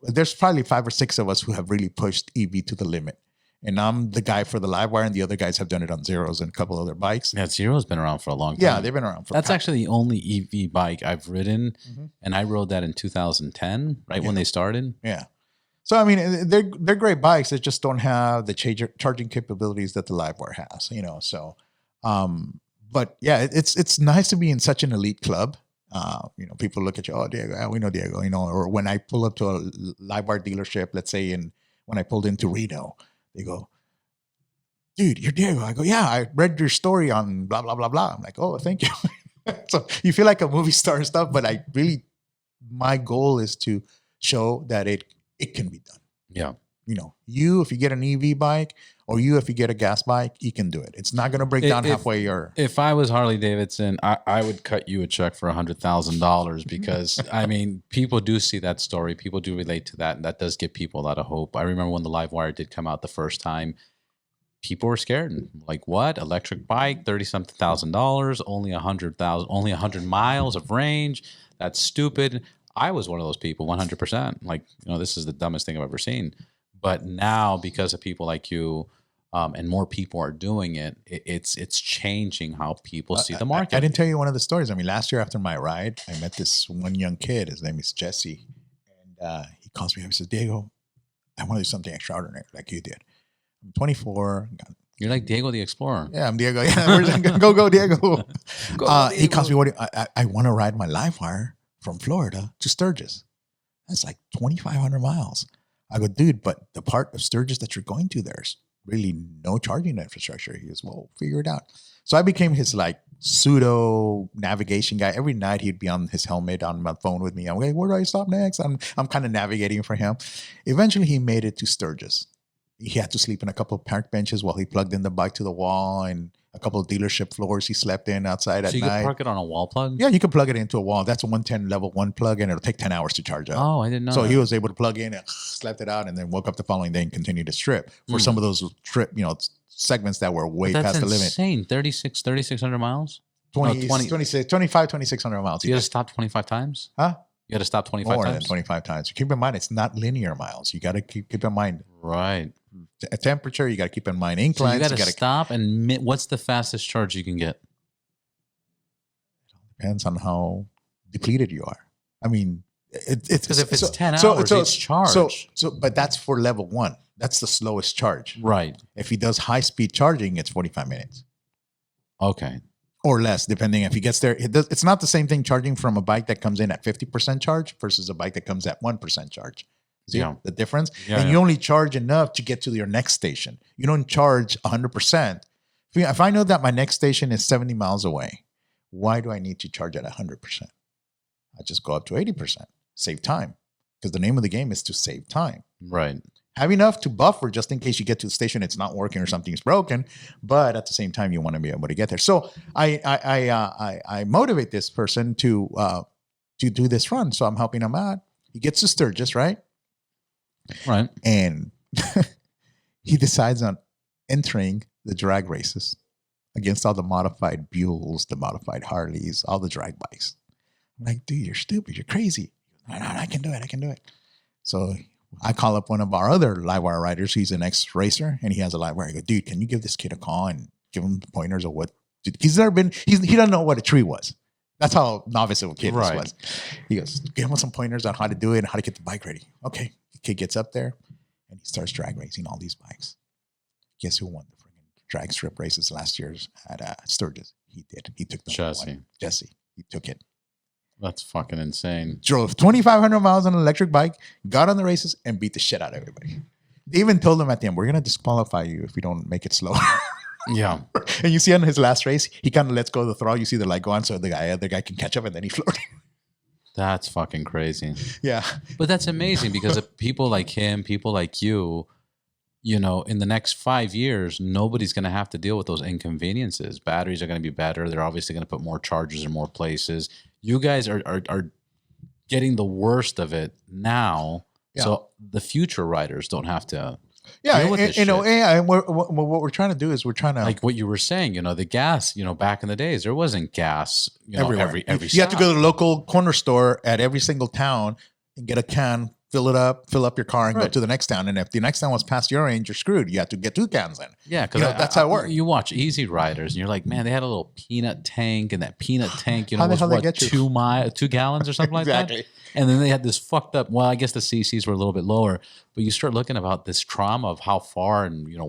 there's probably 5 or 6 of us who have really pushed EV to the limit. And I'm the guy for the live wire, and the other guys have done it on Zeros and a couple other bikes. Yeah, Zero's been around for a long time. Yeah, they've been around for. That's actually the only EV bike I've ridden, and I rode that in 2010, right when they started. Yeah. So I mean, they're great bikes. They just don't have the charging capabilities that the live wire has. So, but yeah, it's nice to be in such an elite club. People look at you, oh, Diego, we know Diego. Or when I pull up to a live wire dealership, let's say when I pulled into Reno. They go, dude, you're Diego. I go, yeah, I read your story on blah, blah, blah, blah. I'm like, oh, thank you. So you feel like a movie star and stuff, but my goal is to show that it can be done. Yeah. If you get an EV bike or if you get a gas bike, you can do it. It's not going to break down halfway. If I was Harley Davidson, I would cut you a check for $100,000 because I mean, people do see that story. People do relate to that. And that does give people a lot of hope. I remember when the live wire did come out the first time, people were scared. Like, what? Electric bike, $30-something thousand, only 100 miles of range. That's stupid. I was one of those people, 100%. Like, this is the dumbest thing I've ever seen. But now, because of people like you, and more people are doing it, it's changing how people see the market. I didn't tell you one of the stories. I mean, last year after my ride, I met this one young kid. His name is Jesse. And he calls me up. He says, Diego, I want to do something extraordinary like you did. I'm 24. You're like Diego the Explorer. Yeah, I'm Diego. Yeah, go, Diego. He calls me, I want to ride my live wire from Florida to Sturgis. That's like 2,500 miles. I go, dude, but the part of Sturgis that you're going to, there's really no charging infrastructure. He goes, well, figure it out. So I became his like pseudo navigation guy. Every night he'd be on his helmet on my phone with me. I'm like, where do I stop next? I'm kind of navigating for him. Eventually he made it to Sturgis. He had to sleep in a couple of park benches while he plugged in the bike to the wall, and a couple of dealership floors he slept in outside at night. So you could park it on a wall plug? Yeah, you can plug it into a wall. That's a 110 level 1 plug, and it'll take 10 hours to charge up. Oh, I didn't know. So he was able to plug in and slept it out, and then woke up the following day and continued to strip for some of those segments that were way past the limit. That's insane. 3,600 miles? 2,500 miles. You got to stop 25 times? Huh? You got to stop 25 More times? More than 25 times. Keep in mind, it's not linear miles. You got to keep in mind. Right. A temperature, you got to keep in mind inclines. So you got to stop, and what's the fastest charge you can get? Depends on how depleted you are. I mean, it's because if it's 10 hours, it's charged. But that's for level 1. That's the slowest charge. Right. If he does high speed charging, it's 45 minutes. Okay. Or less, depending if he gets there. It's not the same thing charging from a bike that comes in at 50% charge versus a bike that comes at 1% charge. See the difference? Yeah, and you only charge enough to get to your next station. You don't charge 100%. If I know that my next station is 70 miles away, why do I need to charge at 100%? I just go up to 80%. Save time. Because the name of the game is to save time. Right. Have enough to buffer just in case you get to the station, it's not working or something's broken. But at the same time, you want to be able to get there. So I motivate this person to do this run. So I'm helping him out. He gets to Sturgis, right? Right. And he decides on entering the drag races against all the modified Buells, the modified Harleys, all the drag bikes. I'm like, dude, you're stupid. You're crazy. No, I can do it. So I call up one of our other live wire riders. He's an ex-racer, and he has a live wire. I go, dude, can you give this kid a call and give him pointers of what. He's never been. He doesn't know what a tree was. That's how novice of a kid this was. He goes, give him some pointers on how to do it and how to get the bike ready. Okay, the kid gets up there and he starts drag racing all these bikes. Guess who won the freaking drag strip races last year at Sturgis? He did. He took the Jesse. Jesse. He took it. That's fucking insane. Drove 2,500 miles on an electric bike, got on the races, and beat the shit out of everybody. They even told him at the end, we're going to disqualify you if you don't make it slower. Yeah. And you see on his last race, he kind of lets go of the throttle. You see the light go on so the other guy can catch up, and then he floated. That's fucking crazy. Yeah. But that's amazing because of people like him, people like you, you know, in the next 5 years, nobody's going to have to deal with those inconveniences. Batteries are going to be better. They're obviously going to put more chargers in more places. You guys are getting the worst of it now. Yeah. So the future riders don't have to deal with this shit. And what we're trying to do is we're trying to, like what you were saying, you know, the gas, you know, back in the days, there wasn't gas, you know, every you have to go to the local corner store at every single town and get a can, fill up your car, and go to the next town. And if the next town was past your range, you're screwed. You have to get 2 cans in. Yeah, because that's how it works. You watch Easy Riders, and you're like, man, they had a little peanut tank, and that peanut tank, you know, was what, 2 gallons or something like that. And then they had this fucked up. Well, I guess the CCs were a little bit lower, but you start looking about this trauma of how far and you know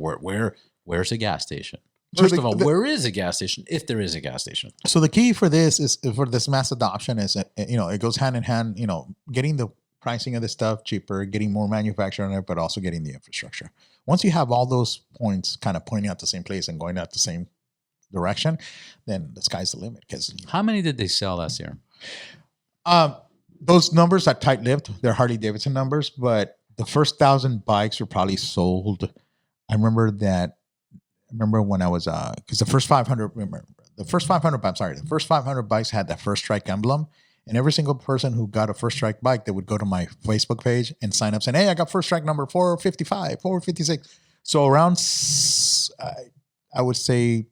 where's a gas station. First of all, where is a gas station if there is a gas station? So the key for this is for this mass adoption is you know it goes hand in hand. You know, getting the pricing of the stuff cheaper, getting more manufacturing on it, but also getting the infrastructure. Once you have all those points kind of pointing at the same place and going at the same direction, then the sky's the limit. Because how many did they sell last year? Those numbers are tight-lipped. They're Harley Davidson numbers, but the first 1,000 bikes were probably sold. I remember when I was because the first 500 bikes had that First Strike emblem. And every single person who got a First Strike bike, they would go to my Facebook page and sign up saying, hey, I got First Strike number 455, 456. So around, I would say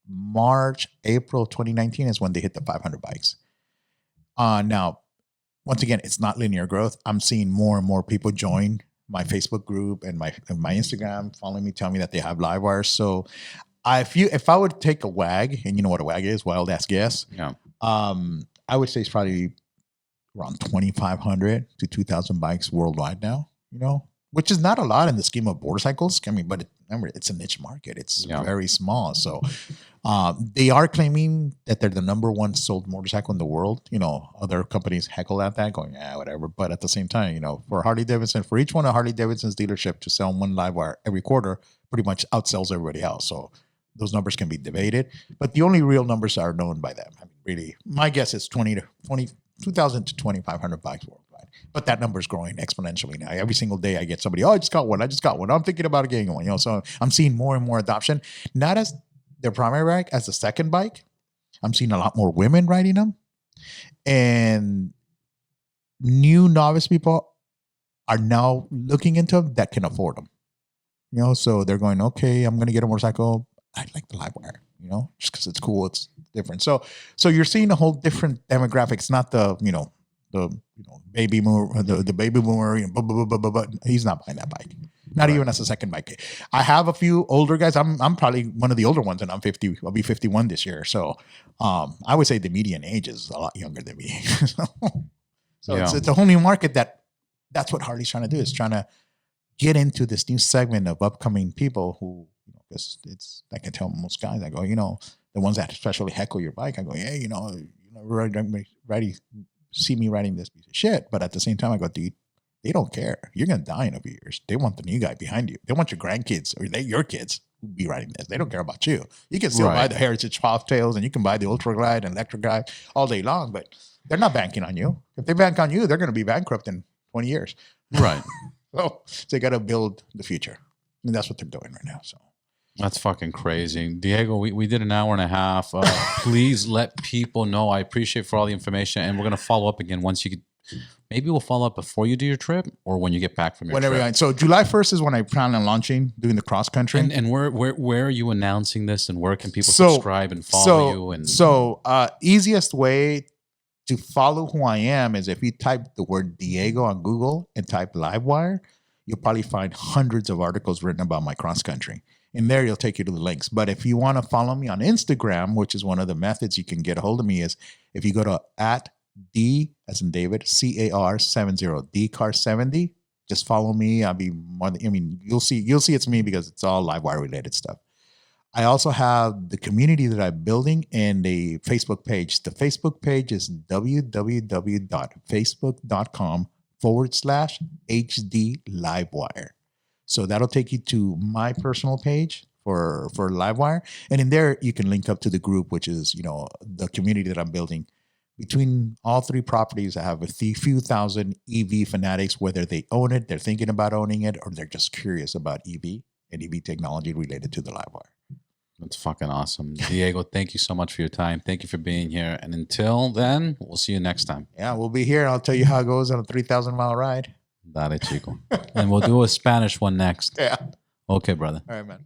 March, April 2019 is when they hit the 500 bikes. Now, once again, it's not linear growth. I'm seeing more and more people join my Facebook group and my Instagram, following me, telling me that they have live wires. So if I would take a WAG, and you know what a WAG is, wild ass guess. Yeah. I would say it's probably around 2,500 to 2,000 bikes worldwide now, you know, which is not a lot in the scheme of motorcycles. I mean, but remember, it's a niche market. It's very small. So they are claiming that they're the #1 sold motorcycle in the world. You know, other companies heckle at that going, yeah, whatever. But at the same time, you know, for Harley Davidson, for each one of Harley Davidson's dealership to sell one live wire every quarter pretty much outsells everybody else. So those numbers can be debated, but the only real numbers are known by them. I mean, really, my guess is 2,000 to 2,500 bikes worldwide. But that number is growing exponentially now. Every single day, I get somebody. Oh, I just got one. I'm thinking about getting one. You know, so I'm seeing more and more adoption, not as their primary bike, as the second bike. I'm seeing a lot more women riding them, and new novice people are now looking into them that can afford them. You know, so they're going, okay, I'm going to get a motorcycle. I like the live wire, you know, just because it's cool, it's different. So you're seeing a whole different demographic. It's not the baby boomer, the baby boomer. You know, he's not buying that bike, not even as a second bike. I have a few older guys. I'm probably one of the older ones, and I'm 50. I'll be 51 this year. So I would say the median age is a lot younger than me. So it's a whole new market. That's what Harley's trying to do. Is trying to get into this new segment of upcoming people who. I can tell most guys, I go, you know, the ones that especially heckle your bike, I go, yeah, you know, see me riding this piece of shit. But at the same time, I go, dude, they don't care. You're going to die in a few years. They want the new guy behind you. They want your grandkids or your kids who be riding this. They don't care about you. You can still buy the Heritage Softails and you can buy the Ultra Glide and Electric Glide all day long, but they're not banking on you. If they bank on you, they're going to be bankrupt in 20 years. Right. So they got to build the future. And that's what they're doing right now. So. That's fucking crazy. Diego, we did an hour and a half. Please let people know. I appreciate for all the information. And we're going to follow up again once you get, maybe we'll follow up before you do your trip or when you get back from your trip. So July 1st is when I plan on doing the cross country. And where are you announcing this and where can people subscribe and follow you? So easiest way to follow who I am is if you type the word Diego on Google and type Livewire, you'll probably find hundreds of articles written about my cross country. In there, it'll take you to the links. But if you want to follow me on Instagram, which is one of the methods you can get a hold of me, is if you go to @D as in David, CAR70, DCAR70, just follow me. I'll be more than, I mean, you'll see it's me because it's all Livewire related stuff. I also have the community that I'm building and a Facebook page. The Facebook page is www.facebook.com/HD Livewire. So that'll take you to my personal page for Livewire. And in there, you can link up to the group, which is, the community that I'm building. Between all three properties, I have a few thousand EV fanatics, whether they own it, they're thinking about owning it, or they're just curious about EV and EV technology related to the Livewire. That's fucking awesome. Diego, thank you so much for your time. Thank you for being here. And until then, we'll see you next time. Yeah, we'll be here. I'll tell you how it goes on a 3,000-mile ride. Dale, chico. And we'll do a Spanish one next. Yeah. Okay, brother. All right, man.